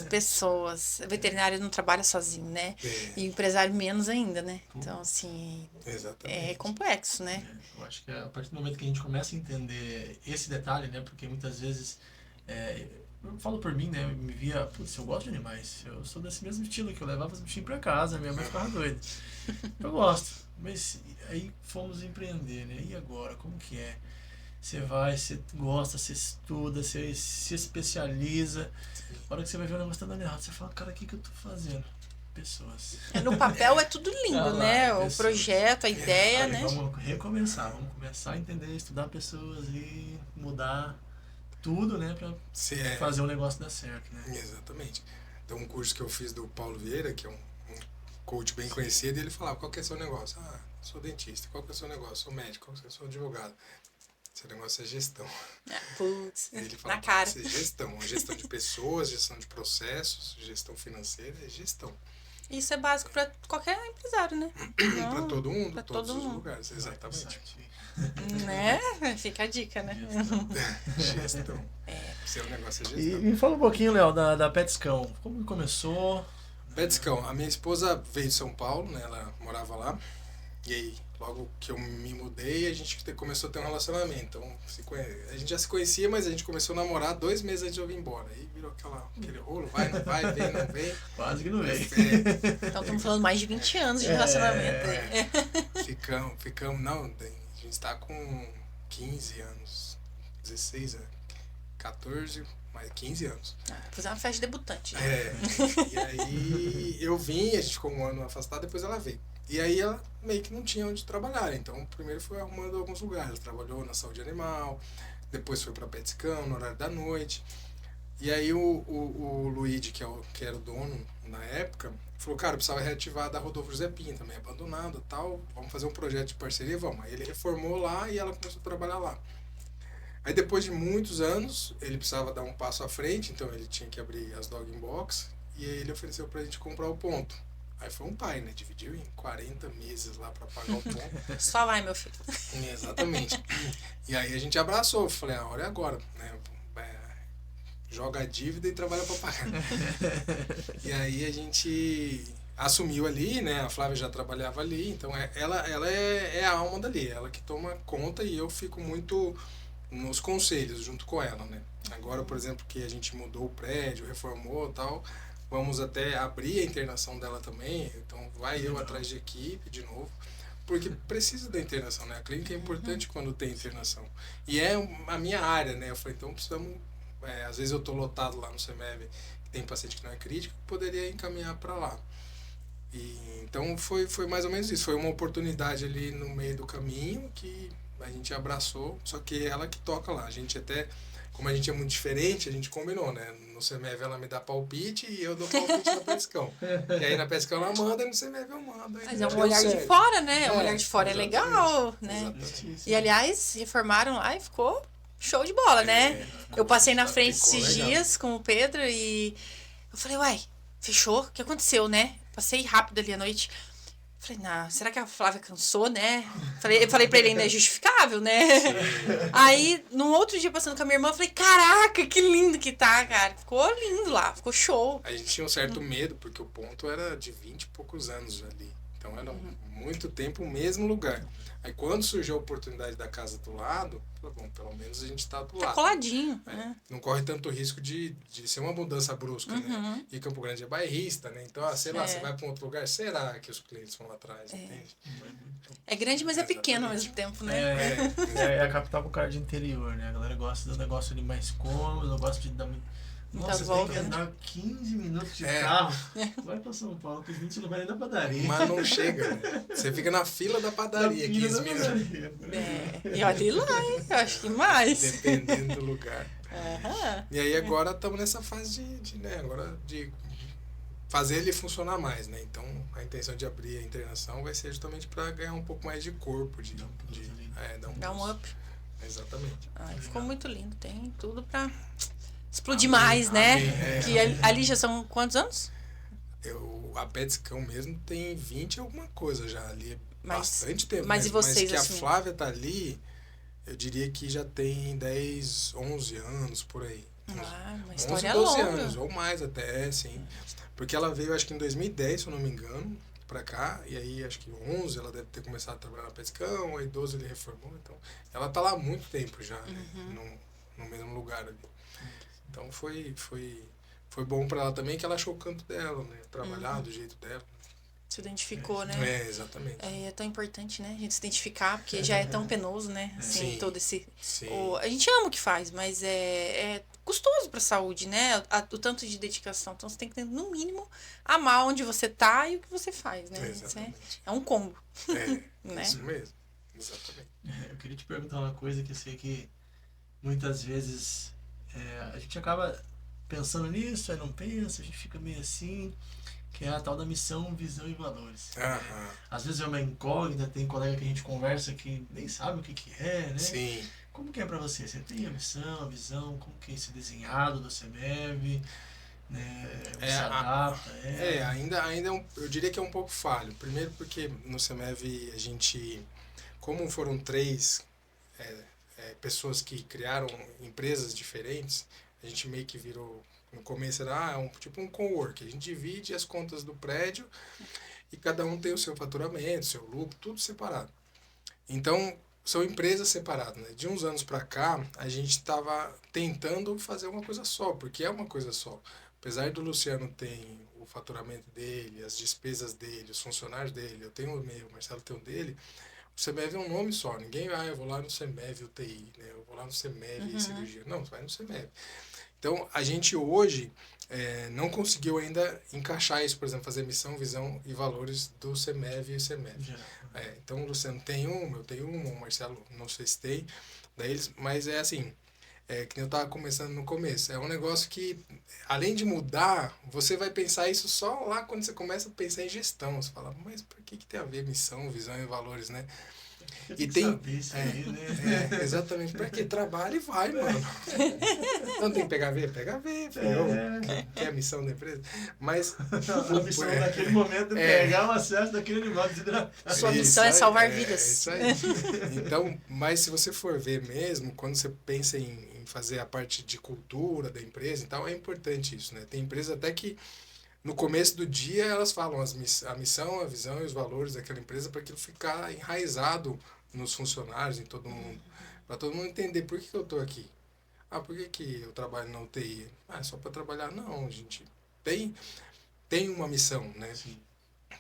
Pessoas. A veterinária não trabalha sozinho, né? E o empresário menos ainda, né? Então, assim, Exatamente. é complexo, né? Eu acho que a partir do momento que a gente começa a entender esse detalhe, né? Porque muitas vezes, eu falo por mim, né? Eu me via, putz, eu gosto de animais. Eu sou desse mesmo estilo, que eu levava os bichinhos pra casa, minha mãe ficava doida. Eu gosto. Mas aí fomos empreender, né? E agora? Como que é? Você vai, você gosta, você estuda, você se especializa. A hora que você vai ver o negócio tá dando errado, você fala, cara, o que eu tô fazendo? Pessoas. No papel é tudo lindo, né? O projeto, a ideia, né? Vamos recomeçar, vamos começar a entender, estudar pessoas e mudar tudo, né? Pra fazer o negócio dar certo, né? Exatamente. Então, um curso que eu fiz do Paulo Vieira, que é um coach bem conhecido, e ele falava, qual que é o seu negócio? Ah, sou dentista. Qual que é o seu negócio? Sou médico. Qual que é o seu advogado? Esse negócio é gestão. Putz, Ele fala, na cara. é gestão. Gestão de pessoas, gestão de processos, gestão financeira, é gestão. Isso é básico para qualquer empresário, né? Para todo mundo, pra todos todo os mundo. lugares, exatamente. Né? Fica a dica, né? Gestão. Seu negócio é E gestão. me fala um pouquinho, Léo, da Petscão. Como que começou? Petscão, a minha esposa veio de São Paulo, né? Ela morava lá. E aí, logo que eu me mudei, a gente começou a ter um relacionamento. Então, a gente já se conhecia, mas a gente começou a namorar 2 meses antes de eu vir embora. Aí virou aquele rolo, vai, não vai, vem, não vem. Quase que não vem. Então estamos falando mais de 20 anos de relacionamento. Ficamos, não, a gente está com 15 anos, 16 anos, 14, mais 15 anos. Fazer uma festa de debutante. E aí eu vim, a gente ficou um ano afastado, depois ela veio. E aí ela meio que não tinha onde trabalhar, então primeiro foi arrumando alguns lugares. Ela trabalhou na saúde animal, depois foi para Petscam no horário da noite. E aí o Luigi, que era o dono na época, falou, cara, eu precisava reativar da Rodolfo José Pinho, também abandonada e tal, vamos fazer um projeto de parceria, vamos. Aí ele reformou lá e ela começou a trabalhar lá. Aí depois de muitos anos, ele precisava dar um passo à frente, então ele tinha que abrir as Dog Box, e aí ele ofereceu pra gente comprar o ponto. Aí foi um pai, né? Dividiu em 40 meses lá pra pagar o ponto. Só vai, meu filho. Exatamente. E aí a gente abraçou, falei, a hora é agora, né? Joga a dívida e trabalha pra pagar. E aí a gente assumiu ali, né? A Flávia já trabalhava ali, então ela é a alma dali, ela que toma conta e eu fico muito nos conselhos junto com ela, né? Agora, por exemplo, que a gente mudou o prédio, reformou e tal, vamos até abrir a internação dela também, então vai eu atrás de equipe de novo, porque precisa da internação, né? A clínica é importante quando tem internação. E é a minha área, né? Eu falei, então precisamos... às vezes eu tô lotado lá no CEMEV, tem paciente que não é crítico, poderia encaminhar para lá. Então foi mais ou menos isso, foi uma oportunidade ali no meio do caminho que a gente abraçou, só que ela que toca lá. A gente até, como a gente é muito diferente, a gente combinou, né? No CEMEV ela me dá palpite e eu dou palpite na Petscam. E aí na Petscam ela manda e no CEMEV eu mando. Mas é um olhar de fora, né? O olhar de fora é legal, né? Exatamente. E aliás, reformaram lá e ficou show de bola, né? Eu passei na frente esses dias com o Pedro e eu falei, uai, fechou? O que aconteceu, né? Passei rápido ali à noite. Falei, não, será que a Flávia cansou, né? Eu falei pra ele, ainda é justificável, né? Aí, no outro dia, passando com a minha irmã, eu falei, caraca, que lindo que tá, cara. Ficou lindo lá, ficou show. A gente tinha um certo medo, porque o ponto era de 20 e poucos anos ali. Então era muito tempo o mesmo lugar. Aí quando surgiu a oportunidade da casa do lado, falei, bom, pelo menos a gente tá do lado. Tá coladinho, né? Não corre tanto risco de ser uma mudança brusca, né? E Campo Grande é bairrista, né? Então, sei lá, você vai para um outro lugar, será que os clientes vão lá atrás, entende? É grande, mas é pequeno ao mesmo tempo, né? É a capital com cara de interior, né? A galera gosta do negócio ali mais cômodo, gosta de dar muito... Nossa, tem que andar 15 minutos de carro. Vai pra São Paulo, que 20 não vai nem da padaria. Mas não chega, né? Você fica na fila da padaria, 15 minutos. E olha lá, hein? Eu acho que mais. Dependendo do lugar. E aí agora estamos nessa fase de fazer ele funcionar mais, né? Então a intenção de abrir a internação vai ser justamente para ganhar um pouco mais de corpo, dar um up. Exatamente. Ficou muito lindo, tem tudo pra explodir mais, né? Que ali já são quantos anos? A Petscam mesmo tem 20 alguma coisa já ali, bastante tempo. Mas e vocês, mas que a Flávia tá ali, eu diria que já tem 10, 11 anos por aí. Uma história 11, 12 longa. anos, ou mais até, sim. Porque ela veio, acho que em 2010, se eu não me engano, pra cá, e aí acho que 11 ela deve ter começado a trabalhar na Petscam, aí 12 ele reformou, então ela tá lá há muito tempo já, né? No mesmo lugar ali. Então foi bom pra ela também, que ela achou o canto dela, né? Trabalhar do jeito dela. Se identificou, né? Exatamente. É tão importante, né? A gente se identificar, porque já é tão penoso, né? Assim, todo esse... a gente ama o que faz, mas é custoso pra saúde, né? O tanto de dedicação. Então você tem que, no mínimo, amar onde você tá e o que você faz, né? Exatamente. É um combo. Né? Isso mesmo. Exatamente. Eu queria te perguntar uma coisa que eu sei que muitas vezes a gente acaba pensando nisso, aí não pensa, a gente fica meio assim, que é a tal da missão, visão e valores. Às vezes é uma incógnita, tem colega que a gente conversa que nem sabe o que é, né? Sim. Como que é pra você? Você tem a missão, a visão, como que é esse desenhado do CEMEV, né? Você adapta? Ainda eu diria que é um pouco falho. Primeiro porque no CEMEV a gente, como foram 3 pessoas que criaram empresas diferentes, a gente meio que virou, no começo era tipo um co-work, a gente divide as contas do prédio e cada um tem o seu faturamento, seu lucro, tudo separado. Então, são empresas separadas, né? De uns anos para cá, a gente estava tentando fazer uma coisa só, porque é uma coisa só. Apesar do Luciano ter o faturamento dele, as despesas dele, os funcionários dele, eu tenho o meu, o Marcelo tem o dele, o CEMEV é um nome só. Ninguém, eu vou lá no CEMEV UTI, né? Eu vou lá no CEMEV cirurgia. Não, você vai no CEMEV. Então, a gente hoje não conseguiu ainda encaixar isso, por exemplo, fazer missão, visão e valores do CEMEV e CEMEV. Então, o Luciano tem um, eu tenho um, o Marcelo não sei se tem, deles, mas é assim, que nem eu estava começando no começo. É um negócio que, além de mudar, você vai pensar isso só lá quando você começa a pensar em gestão. Você fala, mas por que tem a ver missão, visão e valores, né? E tem isso aí, né? Exatamente, porque trabalha e vai, mano. Não tem que pegar V? Pega V, que é a missão da empresa. Mas a missão naquele momento é pegar o acesso daquele animal desidratado. Sua missão é salvar vidas. Isso aí. Então, mas se você for ver mesmo, quando você pensa em fazer a parte de cultura da empresa, então é importante isso, né? Tem empresas até que no começo do dia elas falam a missão, a visão e os valores daquela empresa para aquilo ficar enraizado nos funcionários, em todo mundo. Para todo mundo entender por que eu estou aqui. Por que eu trabalho na UTI? É só para trabalhar? Não, a gente tem uma missão, né? Sim.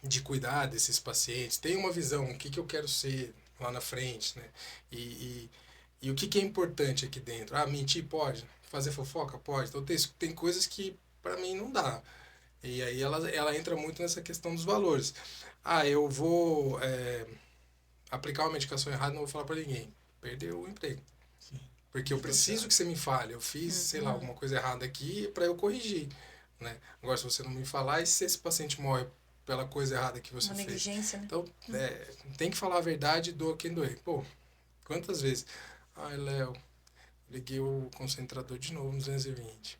De cuidar desses pacientes, tem uma visão, o que eu quero ser lá na frente, né? E o que é importante aqui dentro? Mentir pode? Fazer fofoca? Pode? Então tem coisas que para mim não dá. E aí ela entra muito nessa questão dos valores. Eu vou aplicar uma medicação errada, não vou falar para ninguém. Perdeu o emprego. Sim. Porque eu preciso que você me fale. Eu fiz, sei lá, alguma coisa errada aqui para eu corrigir, né? Agora, se você não me falar, e se esse paciente morre pela coisa errada que você uma fez? Negligência, né? Então, tem que falar a verdade, doa quem doer. Pô, quantas vezes? Léo, liguei o concentrador de novo no 220.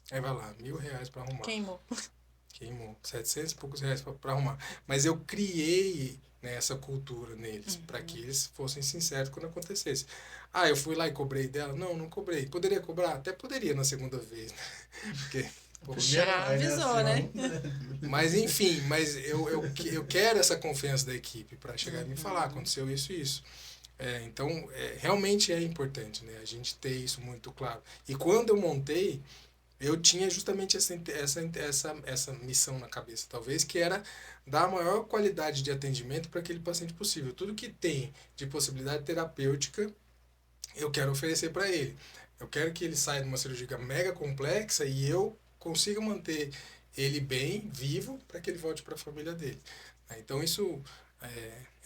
Aí vai lá, R$1.000 para arrumar. Queimou. 700 e poucos reais para arrumar. Mas eu criei, né, essa cultura neles, para que eles fossem sinceros quando acontecesse. Eu fui lá e cobrei dela? Não cobrei. Poderia cobrar? Até poderia na segunda vez, né? Porque... Já avisou, né? Mas enfim, eu quero essa confiança da equipe para chegar e me falar, aconteceu isso e isso. Então, realmente é importante, né, a gente ter isso muito claro. E quando eu montei, eu tinha justamente essa missão na cabeça, talvez, que era dar a maior qualidade de atendimento para aquele paciente possível. Tudo que tem de possibilidade terapêutica, eu quero oferecer para ele. Eu quero que ele saia de uma cirurgia mega complexa e eu consiga manter ele bem, vivo, para que ele volte para a família dele. Então isso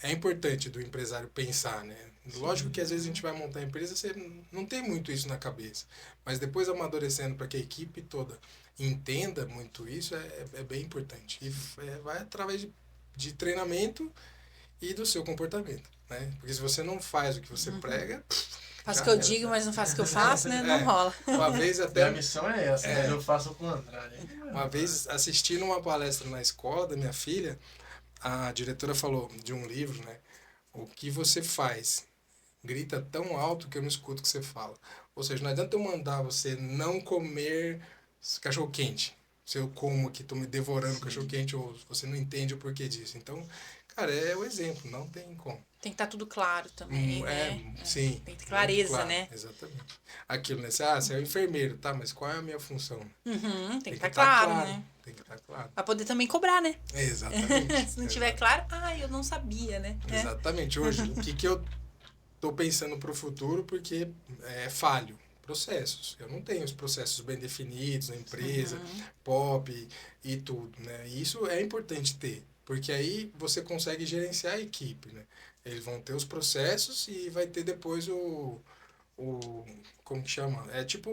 é importante do empresário pensar, né? Lógico que às vezes a gente vai montar a empresa, você não tem muito isso na cabeça, mas depois amadurecendo para que a equipe toda entenda muito isso, é bem importante. E vai através de treinamento e do seu comportamento, né? Porque se você não faz o que você prega... Faço o que eu digo, mas não faço o que eu faço, né? Não rola. Uma vez até... A missão é essa, mas eu faço o contrário. Uma vez, assistindo uma palestra na escola da minha filha, a diretora falou de um livro, né? O que você faz grita tão alto que eu não escuto o que você fala. Ou seja, não adianta eu mandar você não comer cachorro-quente. Se eu como aqui, estou me devorando cachorro-quente, ou você não entende o porquê disso. Então, cara, é o exemplo, não tem como. Tem que estar tudo claro também, né? Sim. Tem que ter clareza, claro, né? Exatamente. Aquilo, né? Você é o enfermeiro, tá? Mas qual é a minha função? Tem que estar claro, né? Tem que estar claro. Pra poder também cobrar, né? Exatamente. Se não tiver claro, eu não sabia, né? Exatamente. Hoje, o que eu tô pensando pro futuro, porque é falho. Processos. Eu não tenho os processos bem definidos na empresa, POP e tudo, né? E isso é importante ter, porque aí você consegue gerenciar a equipe, né? Eles vão ter os processos e vai ter depois o como que chama? É tipo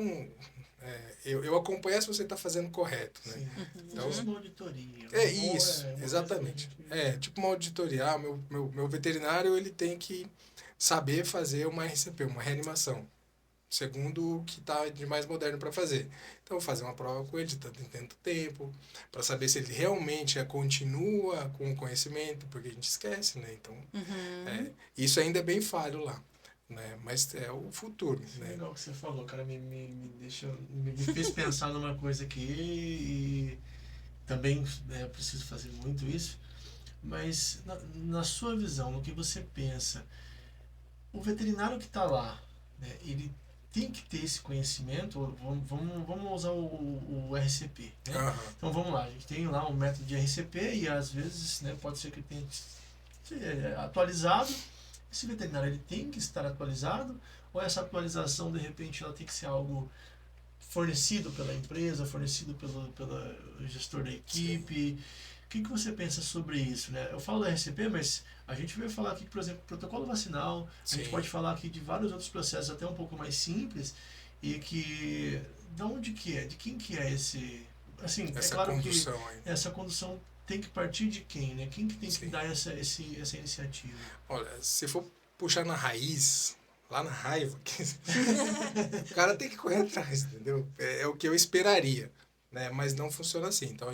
eu acompanho se você está fazendo correto, né? Então, uma auditoria. Isso, exatamente. Tipo uma auditoria. Meu veterinário, ele tem que saber fazer uma RCP, uma reanimação, segundo o que está de mais moderno para fazer. Então, vou fazer uma prova com ele de tanto em tanto tempo, para saber se ele realmente continua com o conhecimento, porque a gente esquece, né? Então, isso ainda é bem falho lá, né? Mas é o futuro, né? Legal que você falou, cara, me fez pensar numa coisa aqui e também preciso fazer muito isso. Mas na sua visão, no que você pensa, o veterinário que está lá, né, ele tem que ter esse conhecimento. Vamos usar o RCP, né? Aham. Então vamos lá, a gente tem lá um método de RCP e às vezes, né, pode ser que ele tenha que ser atualizado. Esse veterinário ele tem que estar atualizado, ou essa atualização de repente ela tem que ser algo fornecido pela empresa, fornecido pelo gestor da equipe? O que você pensa sobre isso, né? Eu falo da RCP, mas a gente veio falar aqui, por exemplo, protocolo vacinal. A gente Sim. pode falar aqui de vários outros processos até um pouco mais simples e que de onde que é, de quem que é esse, assim, é Essa claro condução que aí. essa condução tem que partir de quem, né? Quem que tem que Sim. dar essa iniciativa? Olha, se for puxar na raiz, lá na raiva, o cara tem que correr atrás, entendeu? É o que eu esperaria, né? Mas não funciona assim. Então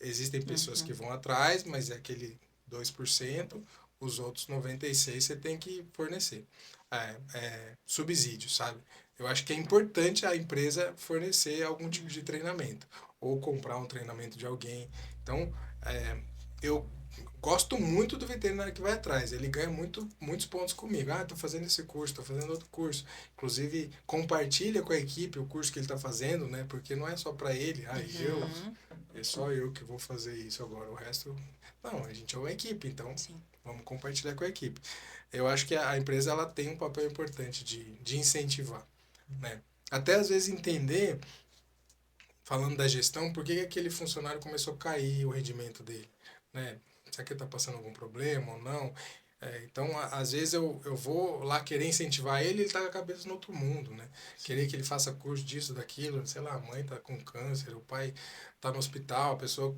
existem pessoas que vão atrás, mas é aquele 2%, os outros 96% você tem que fornecer. Subsídio, sabe? Eu acho que é importante a empresa fornecer algum tipo de treinamento, ou comprar um treinamento de alguém. Então, eu gosto muito do veterinário que vai atrás. Ele ganha muitos pontos comigo. Ah, tô fazendo esse curso, tô fazendo outro curso. Inclusive, compartilha com a equipe o curso que ele tá fazendo, né? Porque não é só para ele. Ah, é só eu que vou fazer isso agora. O resto, não, a gente é uma equipe, então Sim. vamos compartilhar com a equipe. Eu acho que a empresa ela tem um papel importante de incentivar, né? Até às vezes entender, falando da gestão, por que aquele funcionário começou a cair o rendimento dele, né? Será que ele está passando algum problema ou não? Então, às vezes eu vou lá querer incentivar ele está com a cabeça no outro mundo, né? Querer que ele faça curso disso, daquilo, sei lá, a mãe está com câncer, o pai está no hospital, a pessoa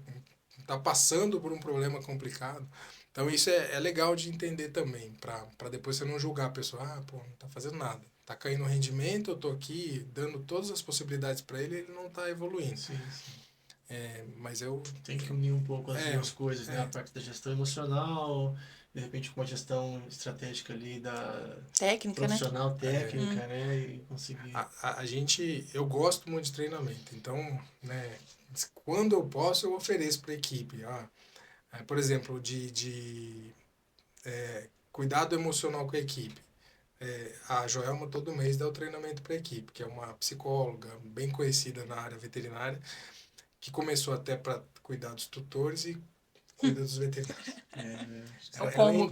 está passando por um problema complicado. Então, isso é legal de entender também, para depois você não julgar a pessoa, pô, não está fazendo nada. Está caindo o rendimento, eu estou aqui dando todas as possibilidades para ele não está evoluindo. Sim, sim. Mas eu... Tem que unir um pouco as duas coisas, né? A parte da gestão emocional, de repente com a gestão estratégica ali da Técnica, né? profissional, técnica, né? E conseguir... Eu gosto muito de treinamento, então, né, quando eu posso, eu ofereço para a equipe. Por exemplo, de cuidado emocional com a equipe. A Joelma todo mês dá o treinamento para a equipe, que é uma psicóloga bem conhecida na área veterinária, que começou até para cuidar dos tutores e cuida dos veterinários. Ela entrou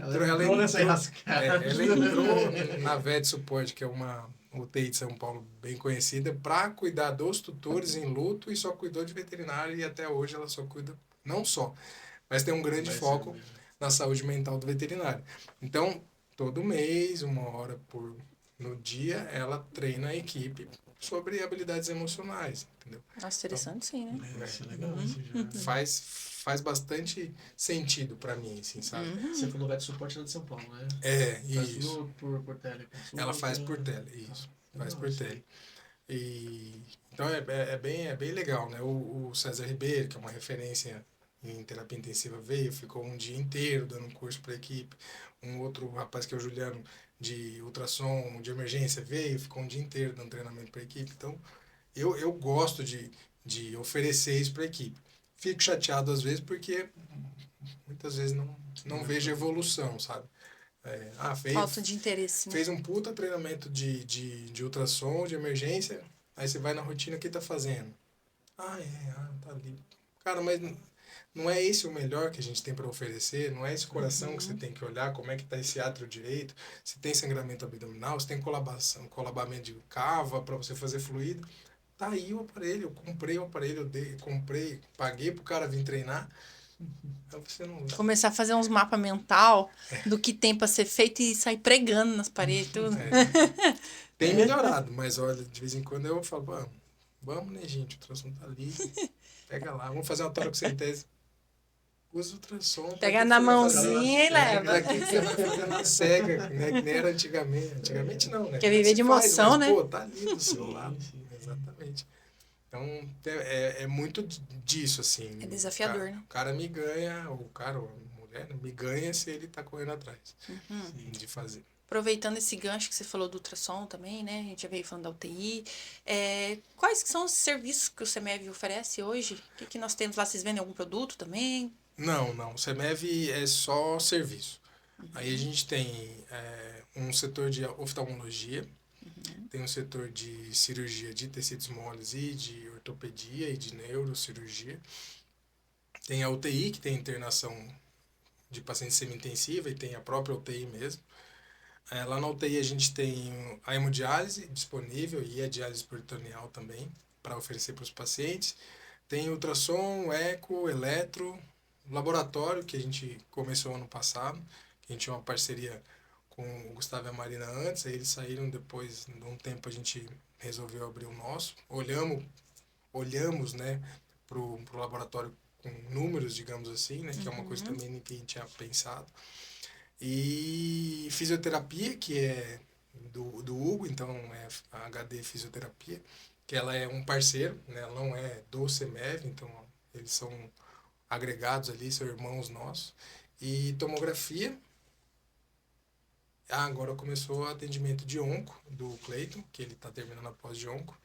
na Vet Support, que é uma UTI de São Paulo bem conhecida, para cuidar dos tutores em luto, e só cuidou de veterinário, e até hoje ela só cuida, não só, mas tem um grande foco na saúde mental do veterinário. Então, todo mês, 1 hora no dia, ela treina a equipe sobre habilidades emocionais, entendeu? Nossa, interessante sim, né? Isso é legal, isso já... Faz bastante sentido pra mim, assim, sabe? Você falou Vet Support lá de São Paulo, né? Faz isso. Por tele. Ela faz por tele, isso. Faz por tele. Então é bem legal, né? O César Ribeiro, que é uma referência em terapia intensiva, ficou um dia inteiro dando um curso para a equipe. Um outro rapaz, que é o Juliano, de ultrassom de emergência, ficou um dia inteiro dando treinamento para a equipe. Então, eu gosto de oferecer isso para a equipe. Fico chateado às vezes porque muitas vezes não vejo evolução, sabe? Falta de interesse, né? Fez um puta treinamento de ultrassom, de emergência, aí você vai na rotina, o que tá fazendo? Tá ali. Cara, mas não é esse o melhor que a gente tem para oferecer, não é esse coração que você tem que olhar, como é que tá esse átrio direito, se tem sangramento abdominal, se tem colabamento de cava para você fazer fluido. Tá aí o aparelho, eu comprei o aparelho, paguei pro cara vir treinar. Você não... Começar a fazer uns mapas mental do que tem para ser feito e sair pregando nas paredes, tudo. Tem melhorado, mas olha, de vez em quando eu falo, vamos, né, gente, o ultrassom tá ali, pega lá, vamos fazer uma toracocentese. Usa o ultrassom. Pega na mãozinha e leva. Cega, né, que nem era antigamente. Antigamente não, né? Quer viver de emoção, mas, né? Pô, tá ali do seu lado. Exatamente. Então, é muito disso, assim. É desafiador, né? O cara me ganha, ou a mulher me ganha se ele tá correndo atrás de fazer. Aproveitando esse gancho que você falou do ultrassom também, né? A gente já veio falando da UTI. Quais que são os serviços que o CEMEV oferece hoje? O que nós temos lá? Vocês vendem algum produto também? Não. O CEMEV é só serviço. Aí a gente tem um setor de oftalmologia, tem um setor de cirurgia de tecidos moles e de ortopedia e de neurocirurgia. Tem a UTI, que tem internação de paciente semi-intensiva e tem a própria UTI mesmo. Lá na UTI a gente tem a hemodiálise disponível e a diálise peritoneal também para oferecer para os pacientes. Tem ultrassom, eco, eletro, laboratório que a gente começou ano passado, que a gente tinha uma parceria com o Gustavo e a Marina antes, aí eles saíram depois de um tempo a gente resolveu abrir o nosso. Olhamos, né, pro laboratório com números, digamos assim, né, que é uma coisa também ninguém tinha pensado. E fisioterapia, que é do Hugo, então é a HD Fisioterapia, que ela é um parceiro, né, ela não é do CEMEV, então eles são agregados ali, são irmãos nossos. E tomografia. Agora começou o atendimento de onco, do Cleiton, que ele está terminando a pós de onco.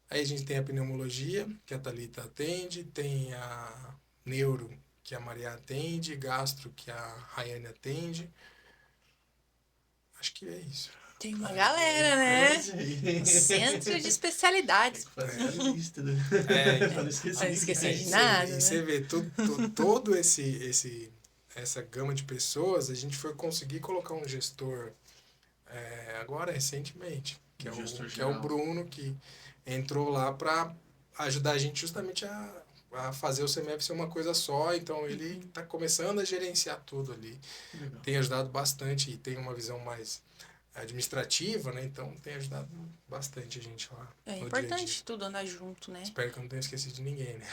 Aí a gente tem a pneumologia, que a Thalita atende, tem a neuro, que a Maria atende, gastro, que a Rayane atende. Acho que é isso. Tem uma galera, né? Centro de especialidades. Fazer a lista, né? Então, Não esqueci de nada, e né? você vê todo essa gama de pessoas, a gente foi conseguir colocar um gestor agora recentemente, que é o Bruno, que entrou lá para ajudar a gente justamente a fazer o CEMEV ser uma coisa só, então ele está começando a gerenciar tudo ali. Legal. Tem ajudado bastante e tem uma visão mais administrativa, né? Então tem ajudado bastante a gente lá. É no importante dia a dia. tudo andar junto, né? Espero que eu não tenha esquecido de ninguém, né?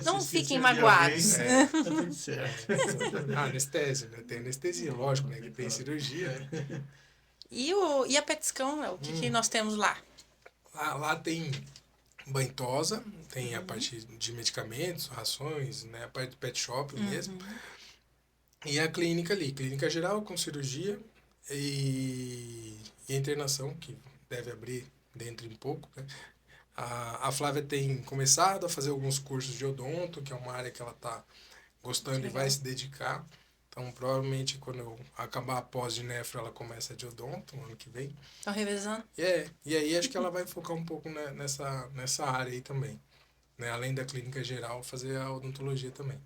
Não Se fiquem esquecer de magoados. alguém, tá tudo certo. Anestesia, né? Tem anestesia, lógico, né? Que tem cirurgia. Né? E a petiscão, o que nós temos lá? Lá tem banhosa, tem a parte de medicamentos, rações, né? A parte do pet shop mesmo. E a clínica ali, clínica geral com cirurgia e a internação, que deve abrir dentro de pouco, né? A Flávia tem começado a fazer alguns cursos de odonto, que é uma área que ela está gostando e vai se dedicar. Então, provavelmente, quando eu acabar a pós de nefro, ela começa de odonto, no ano que vem. Estão revezando? E aí acho que ela vai focar um pouco nessa área aí também. Né? Além da clínica geral, fazer a odontologia também.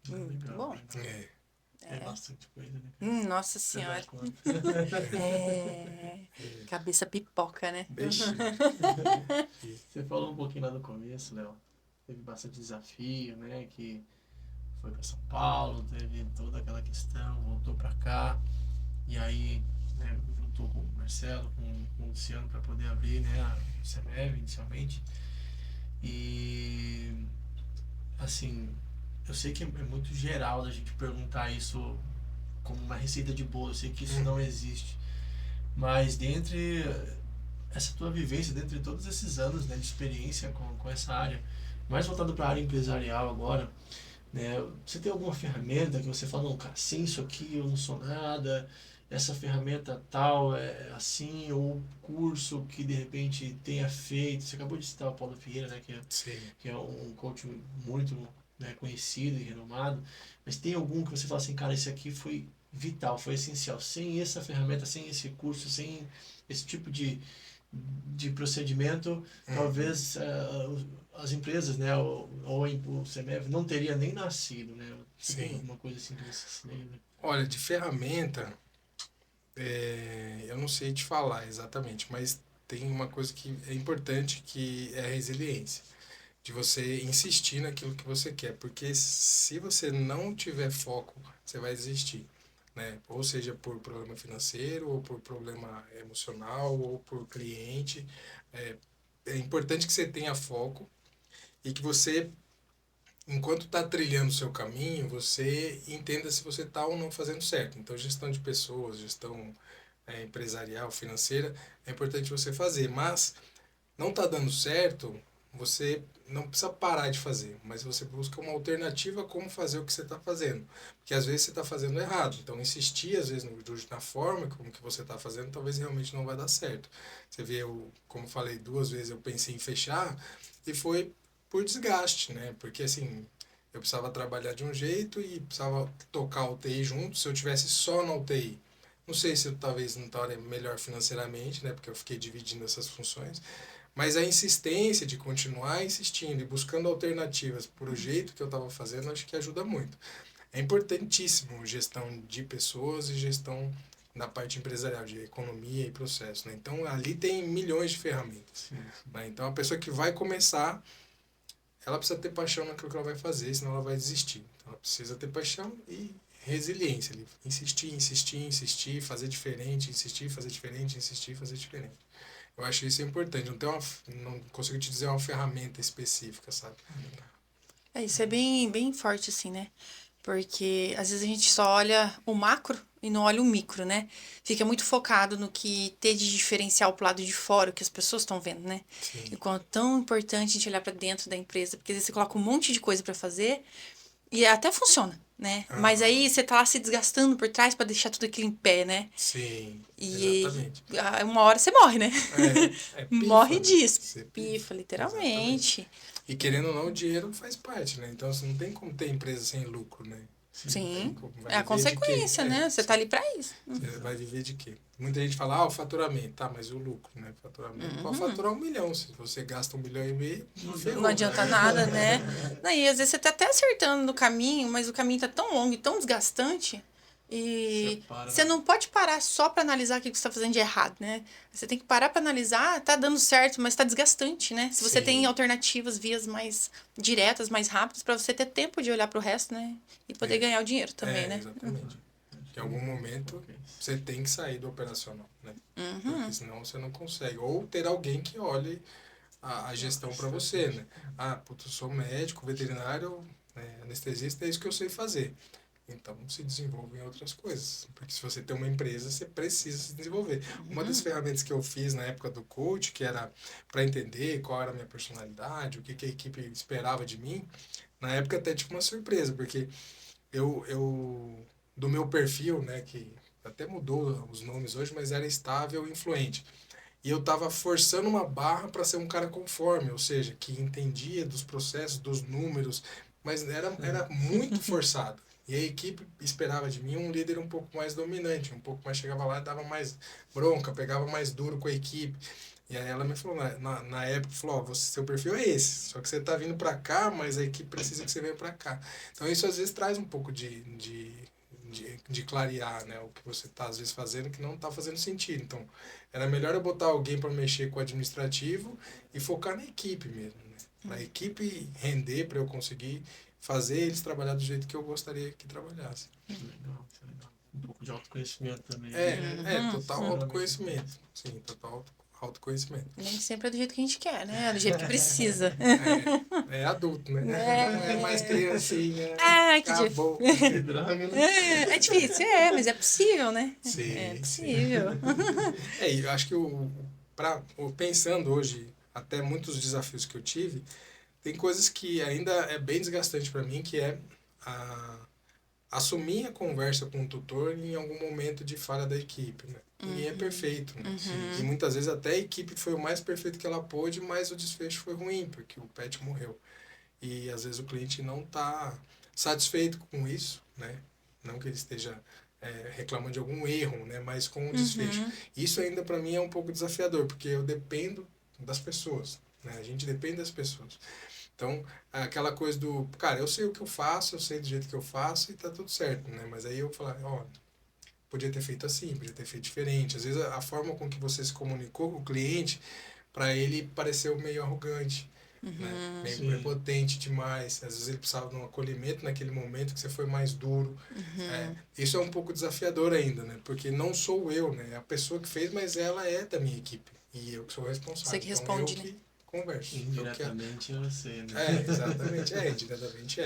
Muito bom. É bastante coisa, né? Nossa Você dá senhora. conta. Cabeça pipoca, né? Deixa. Você falou um pouquinho lá no começo, Léo. Teve bastante desafio, né? Que foi para São Paulo, teve toda aquela questão, voltou para cá. E aí, né, juntou com o Marcelo, com o Luciano para poder abrir, né, o CEMEV inicialmente. E, assim, eu sei que é muito geral da gente perguntar isso como uma receita de bolo, eu sei que isso não existe. Mas dentre essa tua vivência, dentre todos esses anos, né, de experiência com essa área, mais voltado para a área empresarial agora, né, você tem alguma ferramenta que você fala, não, cara, sem isso aqui eu não sou nada, essa ferramenta tal é assim, ou curso que de repente tenha feito, você acabou de citar o Paulo Ferreira, né, que é um coach muito, né, conhecido e renomado, mas tem algum que você fala assim, cara, esse aqui foi vital, foi essencial, sem essa ferramenta, sem esse curso, sem esse tipo de procedimento, talvez as empresas, né, ou o CEMEV não teria nem nascido, né? Você tem alguma coisa assim que você se lembra? Olha, de ferramenta, eu não sei te falar exatamente, mas tem uma coisa que é importante, que é a resiliência. De você insistir naquilo que você quer, porque se você não tiver foco, você vai desistir. Né? Ou seja, por problema financeiro, ou por problema emocional, ou por cliente. É importante que você tenha foco e que você, enquanto está trilhando o seu caminho, você entenda se você está ou não fazendo certo. Então, gestão de pessoas, gestão empresarial, financeira, é importante você fazer, mas não está dando certo, você não precisa parar de fazer, mas você busca uma alternativa a como fazer o que você está fazendo. Porque às vezes você está fazendo errado. Então insistir, às vezes, na forma como que você está fazendo, talvez realmente não vai dar certo. Você vê, como eu falei, 2 vezes eu pensei em fechar e foi por desgaste, né? Porque assim, eu precisava trabalhar de um jeito e precisava tocar a UTI junto. Se eu tivesse só na UTI, não sei se eu talvez não estaria melhor financeiramente, né? Porque eu fiquei dividindo essas funções. Mas a insistência de continuar insistindo e buscando alternativas por o jeito que eu estava fazendo, acho que ajuda muito. É importantíssimo gestão de pessoas e gestão na parte empresarial, de economia e processo, né? Então, ali tem milhões de ferramentas. Né? Então, a pessoa que vai começar, ela precisa ter paixão naquilo que ela vai fazer, senão ela vai desistir. Então, ela precisa ter paixão e resiliência. Ali. Insistir, fazer diferente, insistir, fazer diferente, insistir, fazer diferente. Eu acho isso importante. Não consigo te dizer uma ferramenta específica, sabe? Isso é bem forte, assim, né? Porque às vezes a gente só olha o macro e não olha o micro, né? Fica muito focado no que ter de diferencial pro lado de fora, o que as pessoas estão vendo, né? Sim. E quanto tão importante a gente olhar para dentro da empresa, porque às vezes você coloca um monte de coisa para fazer e até funciona, né? Mas aí você tá lá se desgastando por trás para deixar tudo aquilo em pé, né? Sim, E exatamente. uma hora você morre, né? Pifa, Morre né? disso. Você Pifa, literalmente. E querendo ou não, o dinheiro faz parte, né? Então, você não tem como ter empresa sem lucro, né? Sim. Vai É a viver de quê? consequência, né? Você tá ali para isso. Você vai viver de quê? Muita gente fala, o faturamento. Tá, mas o lucro, né? Faturamento. Pode faturar 1 milhão. Se você gasta 1,5 milhão, ferrou. Não adianta nada, né? E às vezes você tá até acertando no caminho, mas o caminho tá tão longo e tão desgastante. E você não pode parar só para analisar o que você tá fazendo de errado, né? Você tem que parar para analisar, tá dando certo, mas tá desgastante, né? Se você Sim. tem alternativas, vias mais diretas, mais rápidas, para você ter tempo de olhar pro resto, né? E poder ganhar o dinheiro também, né? Exatamente. Em algum momento, você tem que sair do operacional, né? Porque senão você não consegue. Ou ter alguém que olhe a gestão para você, né? Eu sou médico, veterinário, anestesista, é isso que eu sei fazer. Então, se desenvolve em outras coisas. Porque se você tem uma empresa, você precisa se desenvolver. Uma das ferramentas que eu fiz na época do coach, que era para entender qual era a minha personalidade, o que a equipe esperava de mim, na época até tive uma surpresa, porque eu do meu perfil, né, que até mudou os nomes hoje, mas era estável e influente. E eu estava forçando uma barra para ser um cara conforme, ou seja, que entendia dos processos, dos números, mas era muito forçado. E a equipe esperava de mim um líder um pouco mais dominante, um pouco mais chegava lá e dava mais bronca, pegava mais duro com a equipe. E aí ela me falou, na época, falou, seu perfil é esse, só que você está vindo para cá, mas a equipe precisa que você venha para cá. Então isso às vezes traz um pouco de clarear, né, o que você está às vezes fazendo que não está fazendo sentido. Então era melhor eu botar alguém para mexer com o administrativo e focar na equipe mesmo, né? Para a equipe render, para eu conseguir fazer eles trabalhar do jeito que eu gostaria que trabalhasse. Legal, isso é legal. Um pouco de autoconhecimento também. Total autoconhecimento. Sim, total autoconhecimento. Nem sempre é do jeito que a gente quer, né? É do jeito que precisa. É adulto, né? Não é mais criancinha. Que acabou. É difícil, mas é possível, né? Sim, é possível. Eu acho que pensando hoje, até muitos desafios que eu tive, tem coisas que ainda é bem desgastante para mim, que é assumir a conversa com o tutor em algum momento de falha da equipe, né? Ninguém é perfeito, né? E muitas vezes até a equipe foi o mais perfeito que ela pôde, mas o desfecho foi ruim, porque o pet morreu. E às vezes o cliente não está satisfeito com isso, né? Não que ele esteja reclamando de algum erro, né? Mas com o desfecho. Isso ainda para mim é um pouco desafiador, porque eu dependo das pessoas, né? A gente depende das pessoas. Então, aquela coisa do, cara, eu sei o que eu faço, eu sei do jeito que eu faço e tá tudo certo, né? Mas aí eu falar, podia ter feito assim, podia ter feito diferente. Às vezes a forma com que você se comunicou com o cliente, para ele pareceu meio arrogante, né? Meio prepotente demais. Às vezes ele precisava de um acolhimento naquele momento que você foi mais duro. Isso é um pouco desafiador ainda, né? Porque não sou eu, né? É a pessoa que fez, mas ela é da minha equipe. E eu que sou responsável. Você que responde, então, eu né? Que converso. Indiretamente você, né? Exatamente. Indiretamente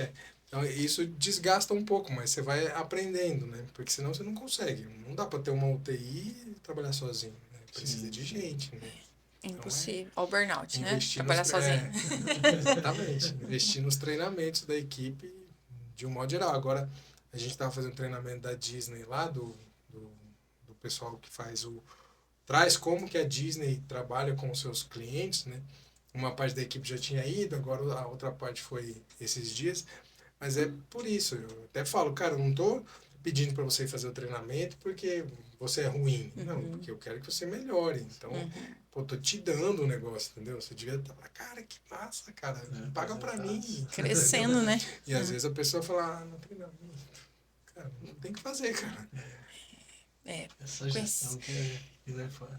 Então, isso desgasta um pouco, mas você vai aprendendo, né? Porque senão você não consegue. Não dá para ter uma UTI e trabalhar sozinho, né? Precisa de gente, né? Impossível. Olha o burnout, né? Investir Trabalhar sozinho. Exatamente. Investir nos treinamentos da equipe de um modo geral. Agora, a gente estava fazendo treinamento da Disney lá, do pessoal que traz como que a Disney trabalha com os seus clientes, né? Uma parte da equipe já tinha ido, agora a outra parte foi esses dias. Mas é por isso, eu até falo, cara, eu não tô pedindo para você fazer o treinamento porque você é ruim. Não, porque eu quero que você melhore. Então, pô, tô te dando o negócio, entendeu? Você devia estar, cara, que massa, cara, paga para mim. Crescendo, né? E às vezes a pessoa fala, não treinamento. Cara, não tem que fazer, cara. Essa gestão que não é fácil.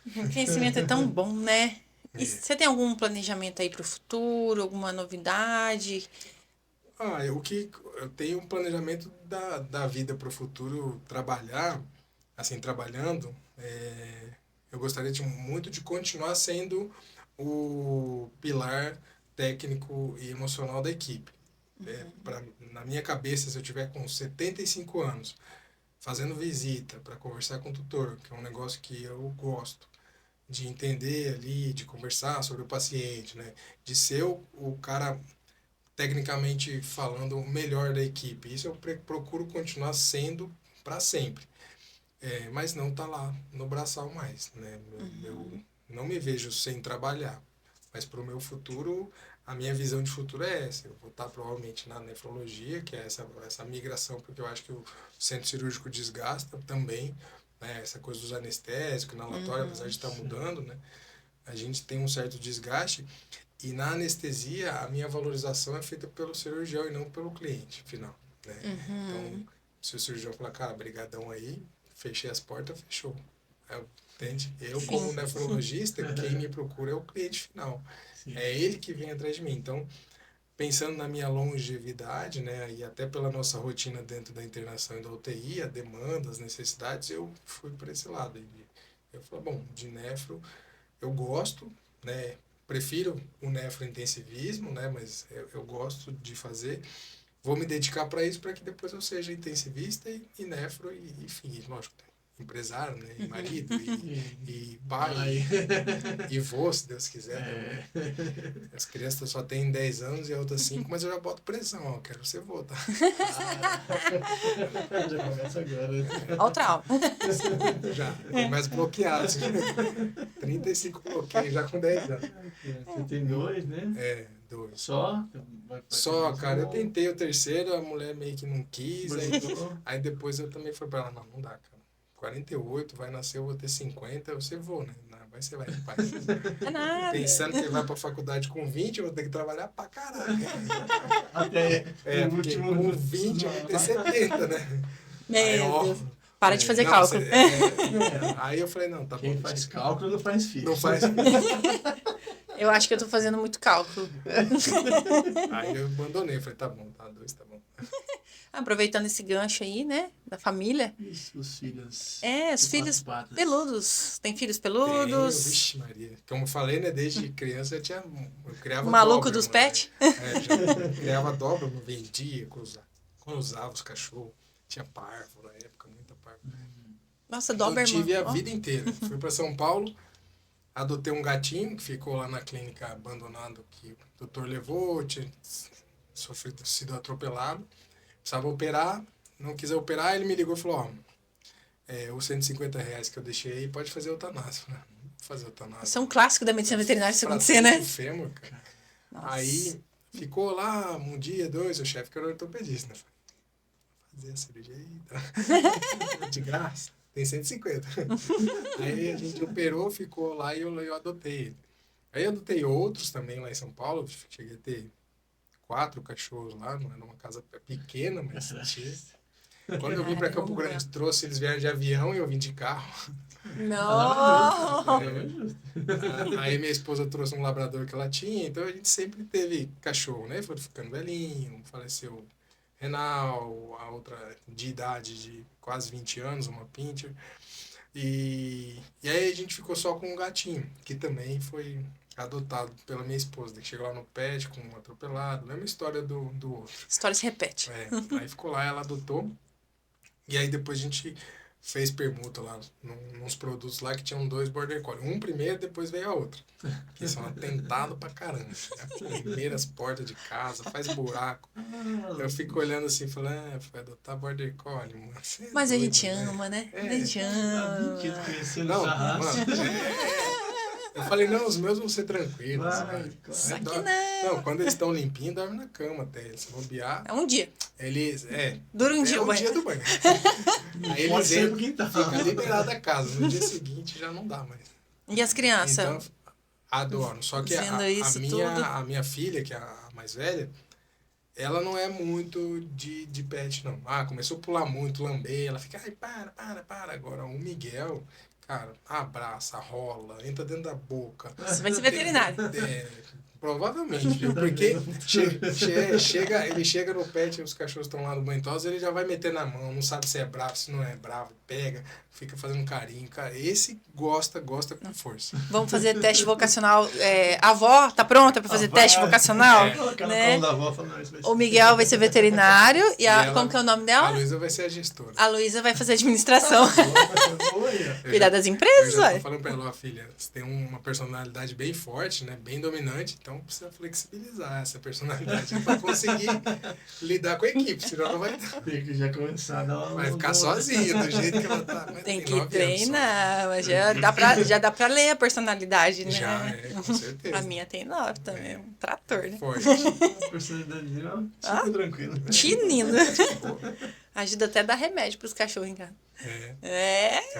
O conhecimento é tão bom, né? E É. você tem algum planejamento aí para o futuro, alguma novidade? Eu tenho um planejamento da vida para o futuro trabalhar, assim, trabalhando. Eu gostaria muito de continuar sendo o pilar técnico e emocional da equipe. Na minha cabeça, se eu tiver com 75 anos, fazendo visita para conversar com o tutor, que é um negócio que eu gosto, de entender ali, de conversar sobre o paciente, né? De ser o cara, tecnicamente falando, o melhor da equipe. Isso eu procuro continuar sendo para sempre. Mas não tá lá no braçal mais, né? Eu não me vejo sem trabalhar. Mas para o meu futuro, a minha visão de futuro é essa. Eu vou estar provavelmente na nefrologia, que é essa migração, porque eu acho que o centro cirúrgico desgasta também, né? Essa coisa dos anestésicos, inalatório, apesar de estar mudando, né? A gente tem um certo desgaste. E na anestesia, a minha valorização é feita pelo cirurgião e não pelo cliente final, né? Então, se o cirurgião falar, cara, brigadão aí, fechei as portas, fechou. Entende? Eu, como nefrologista, quem me procura é o cliente final. Sim. É ele que vem atrás de mim. Então, pensando na minha longevidade, né, e até pela nossa rotina dentro da internação e da UTI, a demanda, as necessidades, eu fui para esse lado. E eu falei, bom, de nefro eu gosto, né, prefiro o nefrointensivismo, né, mas eu gosto de fazer. Vou me dedicar para isso, para que depois eu seja intensivista e nefro, e enfim, lógico, empresário, né, e marido, e pai, e vô, se Deus quiser. As crianças só têm 10 anos e a outra 5, mas eu já boto pressão, ó, quero ser vô, tá? Já começa agora. Olha o trauma. Já, começo bloqueado. 35 bloqueios já com 10 anos. Você tem 2, né? 2. Só? Só, cara, eu tentei o terceiro, a mulher meio que não quis, aí depois eu também fui pra ela, não dá, cara. 48, vai nascer, eu vou ter 50, você vou, né? Não, vai ser, vai, pai. É nada. Pensando que vai pra faculdade com 20, eu vou ter que trabalhar pra caralho. Até Porque com 20 eu vou ter 70, né? Meu Deus. Para de fazer Não, cálculo. Aí eu falei, não, tá bom. Quem faz cálculo não faz filho. Não faz. Eu acho que eu tô fazendo muito cálculo. Aí eu abandonei, falei, tá bom, tá 2, tá bom. Aproveitando esse gancho aí, né? Da família. Isso, os filhos. Os filhos patas. peludos. Tem filhos Tenho, peludos. vixe Maria. Como eu falei, né, desde criança eu criava O maluco dobra, dos né? pets? Já criava dobra, não vendia, cruzava os cachorros. Tinha parvo na época, muita parvo. Nossa, Eu Doberman. tive a Ó. vida inteira. Fui para São Paulo, adotei um gatinho que ficou lá na clínica abandonado, que o doutor levou, tinha sido atropelado. Precisava operar, não quis operar, ele me ligou e falou, ó, os R$150 que eu deixei aí, pode fazer eutanásia. Vou fazer eutanásia. Isso é um clássico da medicina veterinária isso acontecer, Fratura né? do fêmur, cara. Nossa. Aí ficou lá um dia, 2, o chefe que era ortopedista, né? Fazer a cirurgia aí, tá? De graça, tem 150. Aí a gente operou, ficou lá e eu adotei ele. Aí eu adotei outros também lá em São Paulo, cheguei a ter 4 cachorros lá, não era uma casa pequena, mas tinha. Quando eu vim para Campo Grande, trouxe, eles vieram de avião e eu vim de carro. Não! Aí minha esposa trouxe um labrador que ela tinha, então a gente sempre teve cachorro, né? Foi ficando velhinho, faleceu Renal, a outra de idade de quase 20 anos, uma pincher. E aí a gente ficou só com um gatinho, que também foi adotado pela minha esposa, que chegou lá no pet com um atropelado, mesma história do outro. A história se repete. Aí ficou lá, ela adotou. E aí depois a gente fez permuta lá, nos produtos lá que tinham 2 Border Collie. Um primeiro, depois veio a outra. Que são atentados pra caramba. Primeiras portas de casa, faz buraco. Eu fico olhando assim, falando, foi adotar Border Collie, mano. Mas a gente ama, né? A gente ama. Conhecendo Não, essa raça. mano, Eu falei, não, os meus vão ser tranquilos. Vai, Só que Então, não. quando eles estão limpinhos, dorme na cama até. Se bobear, É um dia. eles... Dura um é dia o o banho. dia do banho. Aí Pode eles ser entram, pro quintal. fica liberado a casa. No dia seguinte já não dá mais. E as crianças? Então, adoram. Só que Vendo isso tudo. a minha filha, que é a mais velha, ela não é muito de pet, não. Começou a pular muito, lamber, ela fica, ai, para. Agora, o Miguel, cara, abraça, rola, entra dentro da boca. Você vai ser veterinário. Provavelmente, viu? Porque ele chega no pet, os cachorros estão lá no banho tosa, ele já vai meter na mão, não sabe se é bravo, se não é bravo, pega, fica fazendo carinho. Cara, esse gosta com força. Vamos fazer teste vocacional. A avó tá pronta para fazer teste vocacional? Colocar no Né? colo da avó, falando, não, isso vai ser- O Miguel vai ser veterinário e ela- como que é o nome A dela? Luísa vai ser a gestora. A Luísa vai fazer administração. Olha. Cuidar das Eu empresas, já tô olha. falando pra ela, ó, filha, você tem uma personalidade bem forte, né? Bem dominante, então precisa flexibilizar essa personalidade pra conseguir lidar com a equipe, senão não vai, Tem que já começar a dar uma... vai ficar sozinha do jeito que ela tá. Mas Tem que 9 anos só. treinar, mas já dá pra ler a personalidade, né? Já, com certeza. A minha tem 9 também, um trator, né? Forte. personalidade dela, Ah? super tranquilo. Tinindo. Ajuda até a dar remédio pros cachorros em casa.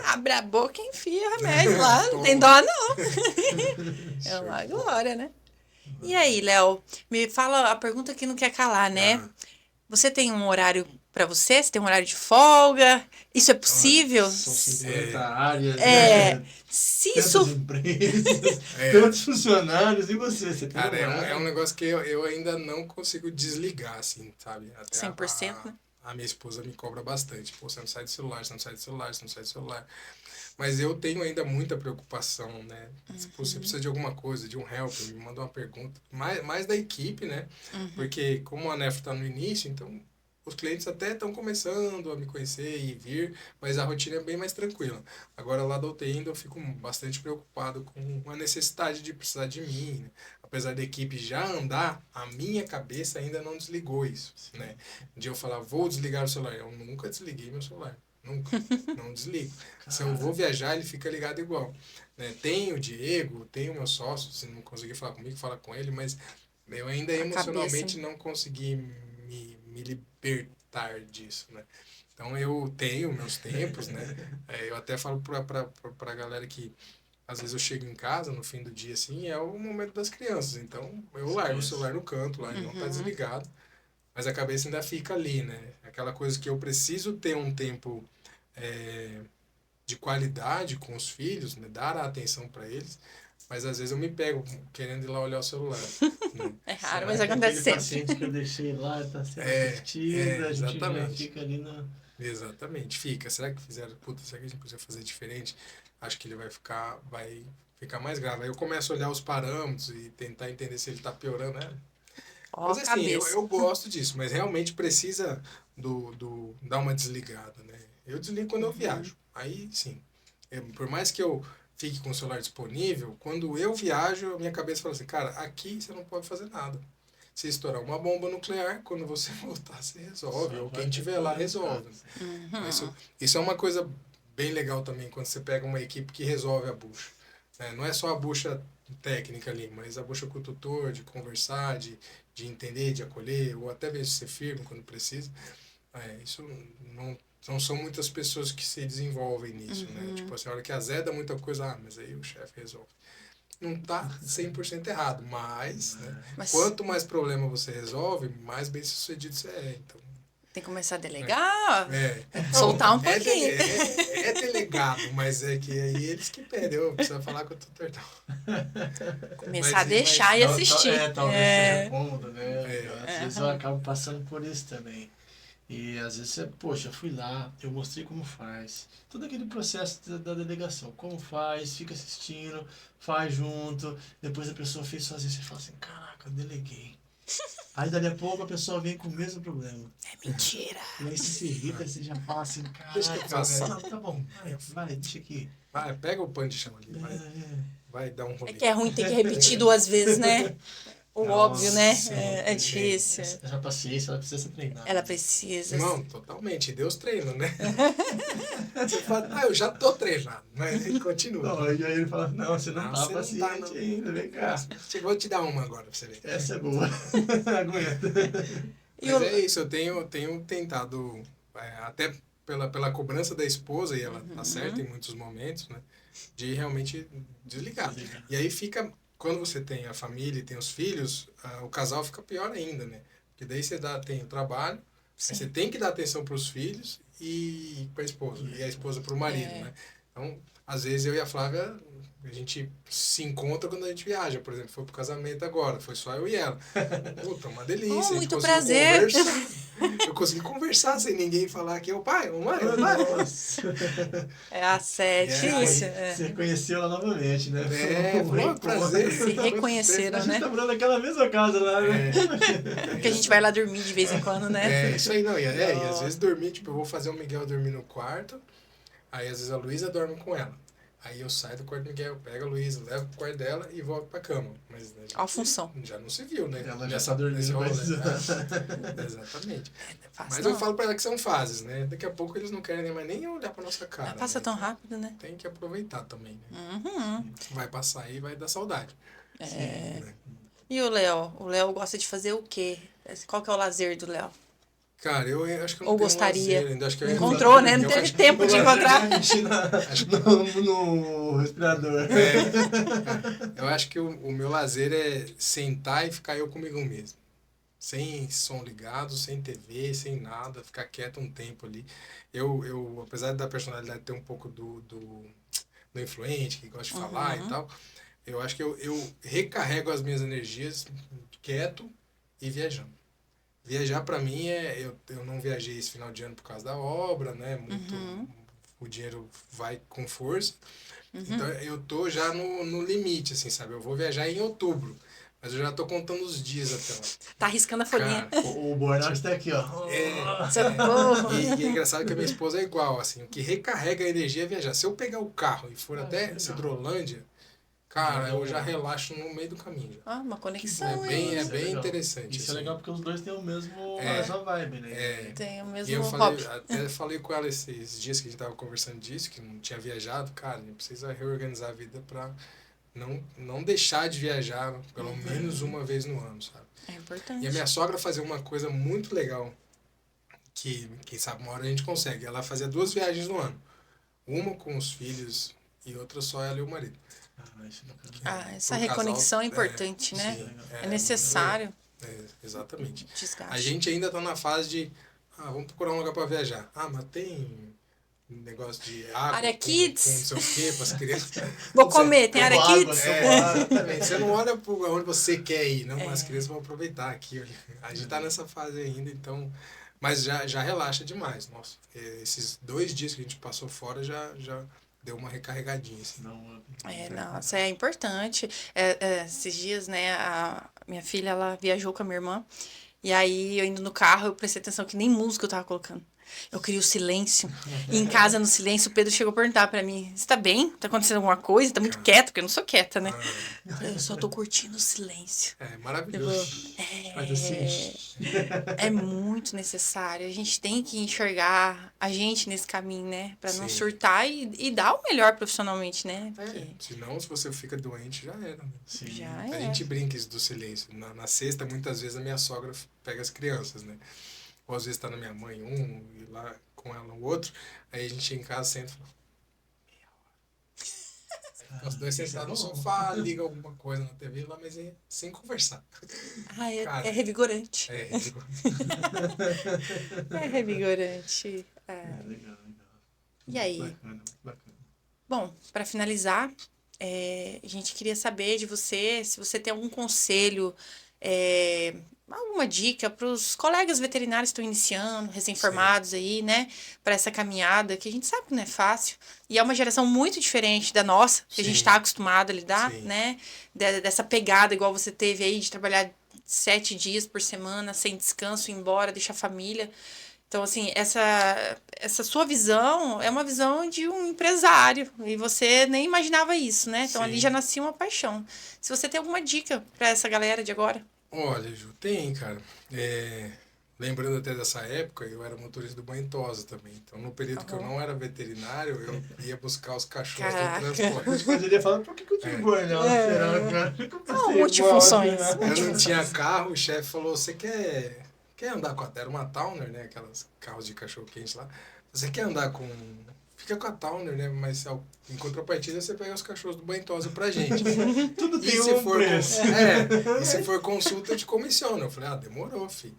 Abre a boca e enfia o remédio lá, não tem dó não. É uma glória, né? E aí, Léo, me fala a pergunta que não quer calar, né? Você tem um horário pra você? Você tem um horário de folga? Isso é possível? São 50 áreas, É. né? Se Tantas isso... empresas, tantos funcionários, e você tem Cara, um é um negócio que eu ainda não consigo desligar, assim, sabe? Até 100%, né? a minha esposa me cobra bastante. Pô, você não sai do celular, você não sai do celular, você não sai do celular. Mas eu tenho ainda muita preocupação, né? Se você precisa de alguma coisa, de um help, me manda uma pergunta. Mais da equipe, né? Porque como a Nefro está no início, então os clientes até estão começando a me conhecer e vir, mas a rotina é bem mais tranquila. Agora lá da UTI ainda eu fico bastante preocupado com a necessidade de precisar de mim, né? Apesar da equipe já andar, a minha cabeça ainda não desligou isso, né? De eu falar, vou desligar o celular. Eu nunca desliguei meu celular. Nunca. Não desligo. Se eu vou viajar, ele fica ligado igual. Né? Tem o Diego, tem o meu sócio, se não conseguir falar comigo, fala com ele, mas eu ainda emocionalmente não consegui me libertar disso, né? Então eu tenho meus tempos, né? Eu até falo pra galera que às vezes eu chego em casa no fim do dia, assim, é o momento das crianças. Então eu largo o celular no canto, lá ele não tá desligado. Mas a cabeça ainda fica ali, né? Aquela coisa que eu preciso ter um tempo de qualidade com os filhos, né? Dar a atenção para eles, mas às vezes eu me pego querendo ir lá olhar o celular. Né? É raro, Será mas que acontece aquele sempre. paciente que eu deixei lá está sendo assistido, a gente já exatamente. fica ali na... Exatamente, fica. Será que fizeram? Puta, será que a gente podia fazer diferente? Acho que ele vai ficar mais grave. Aí eu começo a olhar os parâmetros e tentar entender se ele está piorando, né? Ó, Mas assim, cabeça. eu gosto disso, mas realmente precisa dar uma desligada, né? Eu desligo quando eu viajo. Aí sim. Por mais que eu fique com o celular disponível, quando eu viajo, a minha cabeça fala assim, cara, aqui você não pode fazer nada. Se estourar uma bomba nuclear, quando você voltar, você resolve. Ou quem estiver lá resolve. Isso é uma coisa bem legal também, quando você pega uma equipe que resolve a bucha. Né? Não é só a bucha técnica ali, mas a bucha com o tutor, de conversar, de entender, de acolher, ou até mesmo ser firme quando precisa. Isso não são muitas pessoas que se desenvolvem nisso, né? Tipo assim, a hora que azeda muita coisa, mas aí o chefe resolve. Não tá 100% errado, mas, né? Quanto mais problema você resolve, mais bem sucedido você é. Então, Tem que começar a delegar, Não, soltar um pouquinho. É delegado, mas é que aí eles que pedem. Eu preciso falar com o tutor. Começar Mas- a deixar e assistir. Talvez seja cômodo, né? É. Às vezes eu acabo passando por isso também. E às vezes você, poxa, fui lá, eu mostrei como faz. Todo aquele processo da delegação, como faz, fica assistindo, faz junto, depois a pessoa fez sozinha, você fala assim, caraca, eu deleguei. Aí dali a pouco a pessoa vem com o mesmo problema. É mentira. E aí você se irrita, você já fala assim, Deixa que eu caraca, faço. velho, não, tá bom, vai, deixa aqui. Vai, pega o pano de chão ali, vai dar um rolê. É que é ruim ter que repetir 2 vezes, né? o Nossa, óbvio, né? sim, É difícil. Essa paciência, ela precisa ser treinada. Ela precisa. Não, totalmente. Deus treina, né? Você fala, eu já tô treinado, mas ele continua. Não, e aí ele fala, não, você não Não, tá você não paciente tá, não. ainda, vem cá. Vou te dar uma agora pra você ver. Essa é boa. Aguenta. E Mas o- é isso, eu tenho tentado, até pela cobrança da esposa, e ela tá certa em muitos momentos, né? De realmente desligar. E aí fica, quando você tem a família e tem os filhos, o casal fica pior ainda, né? Porque daí você tem o trabalho, aí você tem que dar atenção para os filhos e para a esposa, e a esposa para o marido, né? Então, às vezes eu e a Flávia, a gente se encontra quando a gente viaja, por exemplo, foi pro casamento agora, foi só eu e ela. Puta, uma delícia. Oh, a gente muito conseguiu prazer. conversar. Eu consegui conversar sem ninguém falar que é o pai, o mãe, o pai. Nossa. É a sete, É, isso. Você reconheceu ela novamente, né? É, foi um prazer. Se reconheceram, A gente né? tá morando naquela mesma casa lá, né? Porque a gente vai lá dormir de vez em quando, né? Isso aí não, e às vezes dormir, tipo, eu vou fazer o Miguel dormir no quarto, aí às vezes a Luísa dorme com ela. Aí eu saio do quarto do Miguel, pego a Luísa, levo pro quarto dela e volto pra cama. Mas né, Ó a função. já não se viu, né? Ela já tá dormindo, nesse rolê, mas- né? Exatamente. Fácil, Mas não. eu falo pra ela que são fases, né? Daqui a pouco eles não querem mais nem olhar pra nossa cara. Passa né? tão rápido, né? Tem que aproveitar também, né? Uhum. Vai passar aí e vai dar saudade. Né? E o Léo? O Léo gosta de fazer o quê? Qual que é o lazer do Léo? Cara, eu acho que eu não Ou tenho gostaria. lazer ainda. Acho que eu Encontrou, né? Não eu teve acho- tempo de encontrar. No respirador. Eu acho que o meu lazer é sentar e ficar eu comigo mesmo. Sem som ligado, sem TV, sem nada, ficar quieto um tempo ali. Eu apesar da personalidade ter um pouco do influente, que gosta de falar e tal, eu acho que eu recarrego as minhas energias quieto e viajando. Viajar para mim eu não viajei esse final de ano por causa da obra, né? O dinheiro vai com força. Então eu tô já no limite, assim, sabe? Eu vou viajar em outubro, mas eu já tô contando os dias até lá. Tá arriscando a folhinha. Cara, O burnout tá aqui, ó. Socorro. e é engraçado que a minha esposa é igual, assim, o que recarrega a energia é viajar. Se eu pegar o carro e for até legal. Cidrolândia, cara, eu já relaxo no meio do caminho. Ah, uma conexão, É bem, hein? é Isso é bem legal. interessante. Isso é assim. legal porque os dois têm o mesmo, a É. mesma vibe, né? Tem o E mesmo eu hobby. até falei com ela esses dias que a gente tava conversando disso, que não tinha viajado, cara, a gente precisa reorganizar a vida pra não deixar de viajar pelo menos uma vez no ano, sabe? É importante. E a minha sogra fazia uma coisa muito legal, que quem sabe uma hora a gente consegue. Ela fazia 2 viagens no ano. Uma com os filhos e outra só ela e o marido. Ah, isso é bacana. Ah, essa Pro casal, reconexão é importante, né? sim, É necessário. Exatamente. Desgaste. A gente ainda está na fase de, vamos procurar um lugar para viajar. Mas tem negócio de água, Área com kids. não sei o quê, para as crianças. Vou comer, tem área água, kids? Exatamente. Você não olha para onde você quer ir, não, as crianças vão aproveitar aqui. A gente está nessa fase ainda, então... Mas já relaxa demais, nossa. Esses 2 dias que a gente passou fora já deu uma recarregadinha, assim. Nossa, é importante. Esses dias, né, a minha filha, ela viajou com a minha irmã. E aí, eu indo no carro, eu prestei atenção que nem música eu tava colocando. Eu queria o silêncio. E em casa, no silêncio, o Pedro chegou a perguntar pra mim, você tá bem? Tá acontecendo alguma coisa? Tá muito quieta? Porque eu não sou quieta, né? Eu falei, eu só tô curtindo o silêncio. É maravilhoso. Faz assim. É muito necessário. A gente tem que enxergar a gente nesse caminho, né? Pra não Sim. surtar e dar o melhor profissionalmente, né? Porque Senão, se você fica doente, já era, né? Sim. já A é. gente brinca isso do silêncio. Na sexta, muitas vezes, a minha sogra pega as crianças, né? Ou às vezes tá na minha mãe e lá com ela o outro. Aí a gente chega em casa, senta e fala... Os dois sentados no sofá, liga alguma coisa na TV lá, mas sem conversar. Cara, É revigorante. Digo, É revigorante. Legal, legal. E aí? Bacana, bacana. Bom, para finalizar, a gente queria saber de você, se você tem algum conselho, alguma dica para os colegas veterinários que estão iniciando, recém-formados aí, né? Para essa caminhada, que a gente sabe que não é fácil. E é uma geração muito diferente da nossa, que a gente Sim. está acostumado a lidar, Sim. né? Dessa pegada igual você teve aí, de trabalhar 7 dias por semana, sem descanso, ir embora, deixar a família. Então, assim, essa sua visão é uma visão de um empresário. E você nem imaginava isso, né? Então, ali Sim. já nascia uma paixão. Se você tem alguma dica para essa galera de agora. Olha, Ju, tem, cara. Lembrando até dessa época, eu era motorista do banho tosa também. Então, no período que eu não era veterinário, eu ia buscar os cachorros Caraca. do transporte. Mas ele ia falar, por que eu tive banho? Será, cara? Por que eu Não, passei multifunções. igual, né? Eu não tinha carro, o chefe falou, você quer andar com a... Era uma Towner, né? Aquelas carros de cachorro-quente lá. Você quer andar com... Fica com a Towner, né? Mas em contrapartida você pega os cachorros do banho tosa pra gente. Tudo E tem se um for, preço. e se for consulta, eu te comissiono. Eu falei, demorou, filho.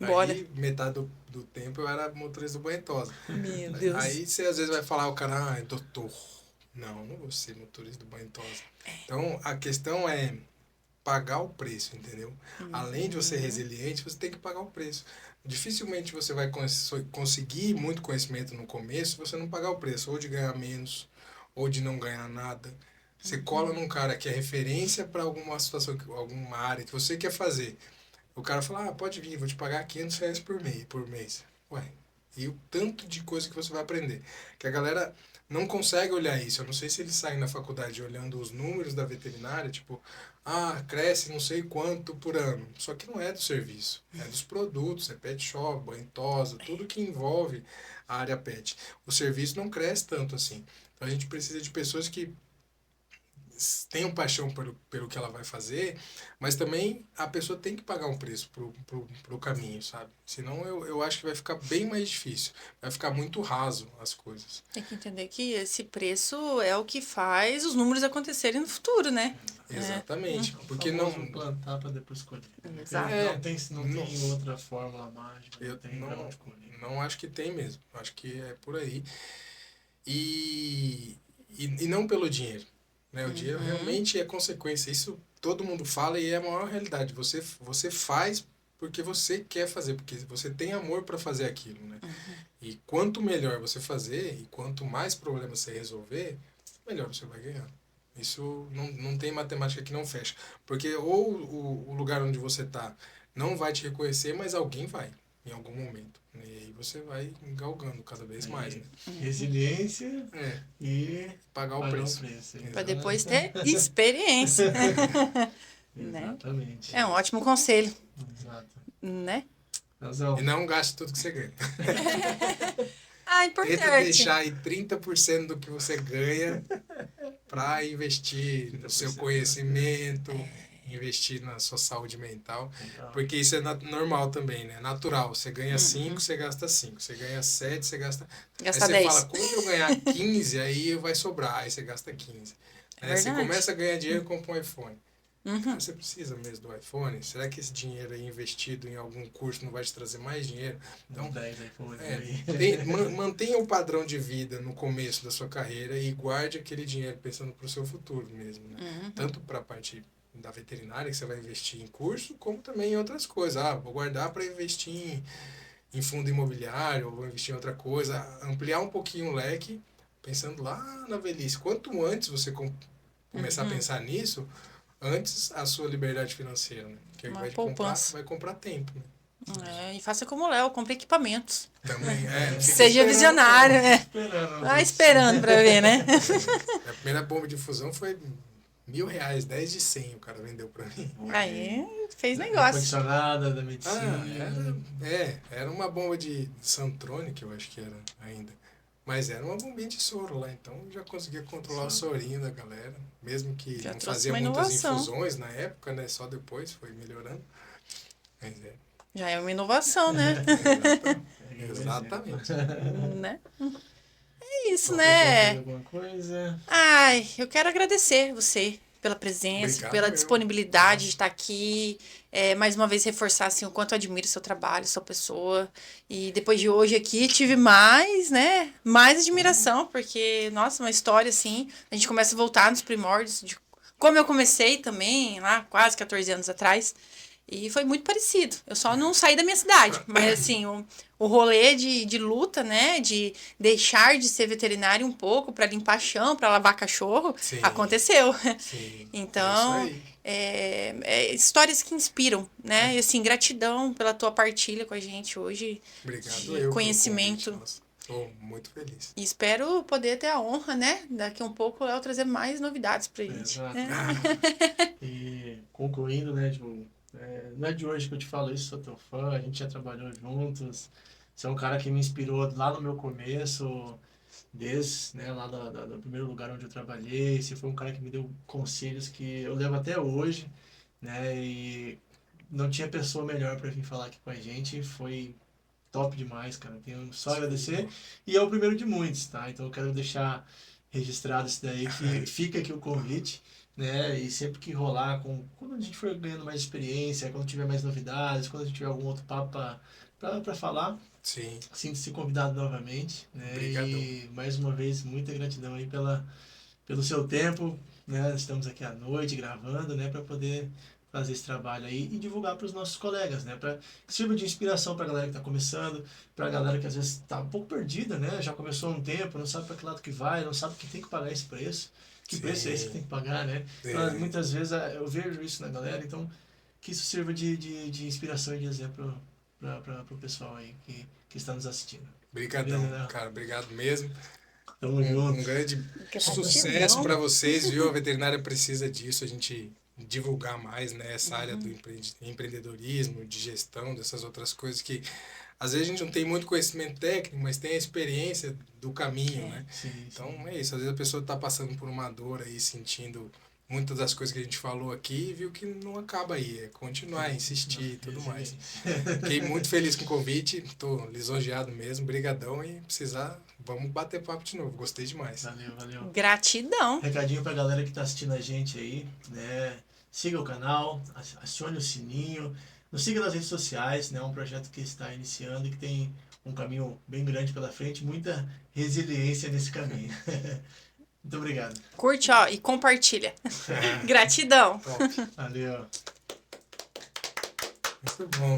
Bora. Aí, metade do tempo eu era motorista do banho tosa. Meu Deus. Aí você às vezes vai falar, o cara, doutor. Não vou ser motorista do banho tosa. Então, a questão é pagar o preço, entendeu? Além de você ser resiliente, você tem que pagar o preço. Dificilmente você vai conseguir muito conhecimento no começo se você não pagar o preço, ou de ganhar menos, ou de não ganhar nada. Você cola num cara que é referência para alguma situação, alguma área que você quer fazer. O cara fala, pode vir, vou te pagar R$500 por mês. Ué, e o tanto de coisa que você vai aprender. Que a galera não consegue olhar isso. Eu não sei se eles saem na faculdade olhando os números da veterinária, tipo, cresce não sei quanto por ano. Só que não é do serviço, é dos produtos, é pet shop, banho tosa, tudo que envolve a área pet. O serviço não cresce tanto assim. Então a gente precisa de pessoas que tenham paixão pelo que ela vai fazer, mas também a pessoa tem que pagar um preço pro caminho, sabe? Senão eu acho que vai ficar bem mais difícil. Vai ficar muito raso as coisas. Tem que entender que esse preço é o que faz os números acontecerem no futuro, né? Exatamente. Porque O não... famoso plantar para depois colher. Exato. Não tem outra fórmula mágica. Eu Tem pra onde colher. não acho que tem mesmo. Acho que é por aí. E não pelo dinheiro. Né? O dinheiro realmente é consequência. Isso todo mundo fala e é a maior realidade. Você faz porque você quer fazer, porque você tem amor para fazer aquilo. Né? E quanto melhor você fazer e quanto mais problemas você resolver, melhor você vai ganhar. Isso não tem matemática que não fecha. Porque ou o lugar onde você está não vai te reconhecer, mas alguém vai, em algum momento. E aí você vai galgando cada vez mais. Né? Resiliência e pagar o preço. Para depois ter experiência. Né? Exatamente. É um ótimo conselho, Exato. né? Razão. E não gaste tudo que você ganha. Importante. Tenta deixar aí 30% do que você ganha para investir no seu conhecimento, investir na sua saúde mental, porque isso é normal também, né? Natural. Você ganha 5, você gasta 5. Você ganha 7, você gasta... Gasta aí você 10. fala, quando eu ganhar 15, aí vai sobrar. Aí você gasta 15. Aí você começa a ganhar dinheiro e compra um iPhone. Cara, você precisa mesmo do iPhone? Será que esse dinheiro aí investido em algum curso não vai te trazer mais dinheiro? Então, 10 iPhones aí. mantenha o padrão de vida no começo da sua carreira e guarde aquele dinheiro pensando para o seu futuro mesmo. Né? Tanto para a parte da veterinária, que você vai investir em curso, como também em outras coisas. Vou guardar para investir em fundo imobiliário, ou vou investir em outra coisa. Ampliar um pouquinho o leque, pensando lá na velhice. Quanto antes você começar a pensar nisso, antes a sua liberdade financeira, né? Que Uma vai poupança. comprar tempo, né? E faça como o Léo, compre equipamentos. Também, Seja visionário, né? Esperando pra ver, né? A primeira bomba de infusão foi R$1.000, 10 de 100 o cara vendeu pra mim. Aí fez negócio. Condicionada da medicina. Era uma bomba de Santronic, eu acho que era ainda. Mas era uma bombinha de soro lá, então já conseguia controlar o sorinho da galera. Mesmo que Já não trouxe fazia uma muitas inovação. infusões na época, né? Só depois foi melhorando. Mas Já é uma inovação, né? Exatamente. Né? É isso, né? Alguma coisa? Ai, eu quero agradecer você pela presença, Obrigado, pela eu. disponibilidade de estar aqui. Mais uma vez reforçar assim, o quanto eu admiro seu trabalho, sua pessoa. E depois de hoje aqui tive mais admiração, porque, nossa, uma história assim, a gente começa a voltar nos primórdios de como eu comecei também, lá quase 14 anos atrás. E foi muito parecido. Eu só não saí da minha cidade. Mas, assim, o rolê de luta, né? De deixar de ser veterinário um pouco para limpar chão, para lavar cachorro, Sim. aconteceu. Sim. Então, É isso aí. histórias que inspiram, né? E, assim, gratidão pela tua partilha com a gente hoje. Obrigado de eu pelo conhecimento. convite, nossa. Tô muito feliz. E espero poder ter a honra, né? Daqui a um pouco eu trazer mais novidades pra gente. Exato. né? E concluindo, né, não é de hoje que eu te falo isso, sou teu fã, a gente já trabalhou juntos. Você é um cara que me inspirou lá no meu começo, desde, né, lá do primeiro lugar onde eu trabalhei. Você foi um cara que me deu conselhos que eu levo até hoje, né, e não tinha pessoa melhor para vir falar aqui com a gente. Foi top demais, cara. Tenho só a agradecer. E é o primeiro de muitos, tá? Então eu quero deixar registrado isso daí, que fica aqui o convite, né? E sempre que rolar, quando a gente for ganhando mais experiência, quando tiver mais novidades, quando a gente tiver algum outro papo para falar, Sim. sinta-se convidado novamente, né? Obrigadão. E mais uma vez, muita gratidão aí pelo seu tempo, né? Estamos aqui à noite gravando, né? Para poder fazer esse trabalho aí e divulgar para os nossos colegas, né? Para que sirva de inspiração para a galera que está começando, para a galera que às vezes está um pouco perdida, né? Já começou há um tempo, não sabe para que lado que vai, não sabe que tem que pagar esse preço. Que Sim. preço é esse que tem que pagar, né? Então, muitas vezes eu vejo isso na galera, então que isso sirva de inspiração e de exemplo para o pessoal aí que está nos assistindo. Obrigadão, Beleza, né? cara. Obrigado mesmo. Tamo junto. Um grande Gratidão. sucesso para vocês, viu? A veterinária precisa disso, a gente divulgar mais, né, essa área do empreendedorismo, de gestão, dessas outras coisas que às vezes a gente não tem muito conhecimento técnico, mas tem a experiência do caminho, né? Sim, Então é isso, às vezes a pessoa está passando por uma dor aí, sentindo muitas das coisas que a gente falou aqui e viu que não acaba aí, é continuar, insistir e tudo mais. Fiquei muito feliz com o convite, estou lisonjeado mesmo, brigadão e precisar, vamos bater papo de novo, gostei demais. Valeu. Gratidão. Recadinho pra galera que tá assistindo a gente aí, né? Siga o canal, acione o sininho, nos siga nas redes sociais, né? É um projeto que está iniciando e que tem um caminho bem grande pela frente, muita resiliência nesse caminho. Muito obrigado. Curte, ó, e compartilha. Gratidão. Top, Valeu. muito bom.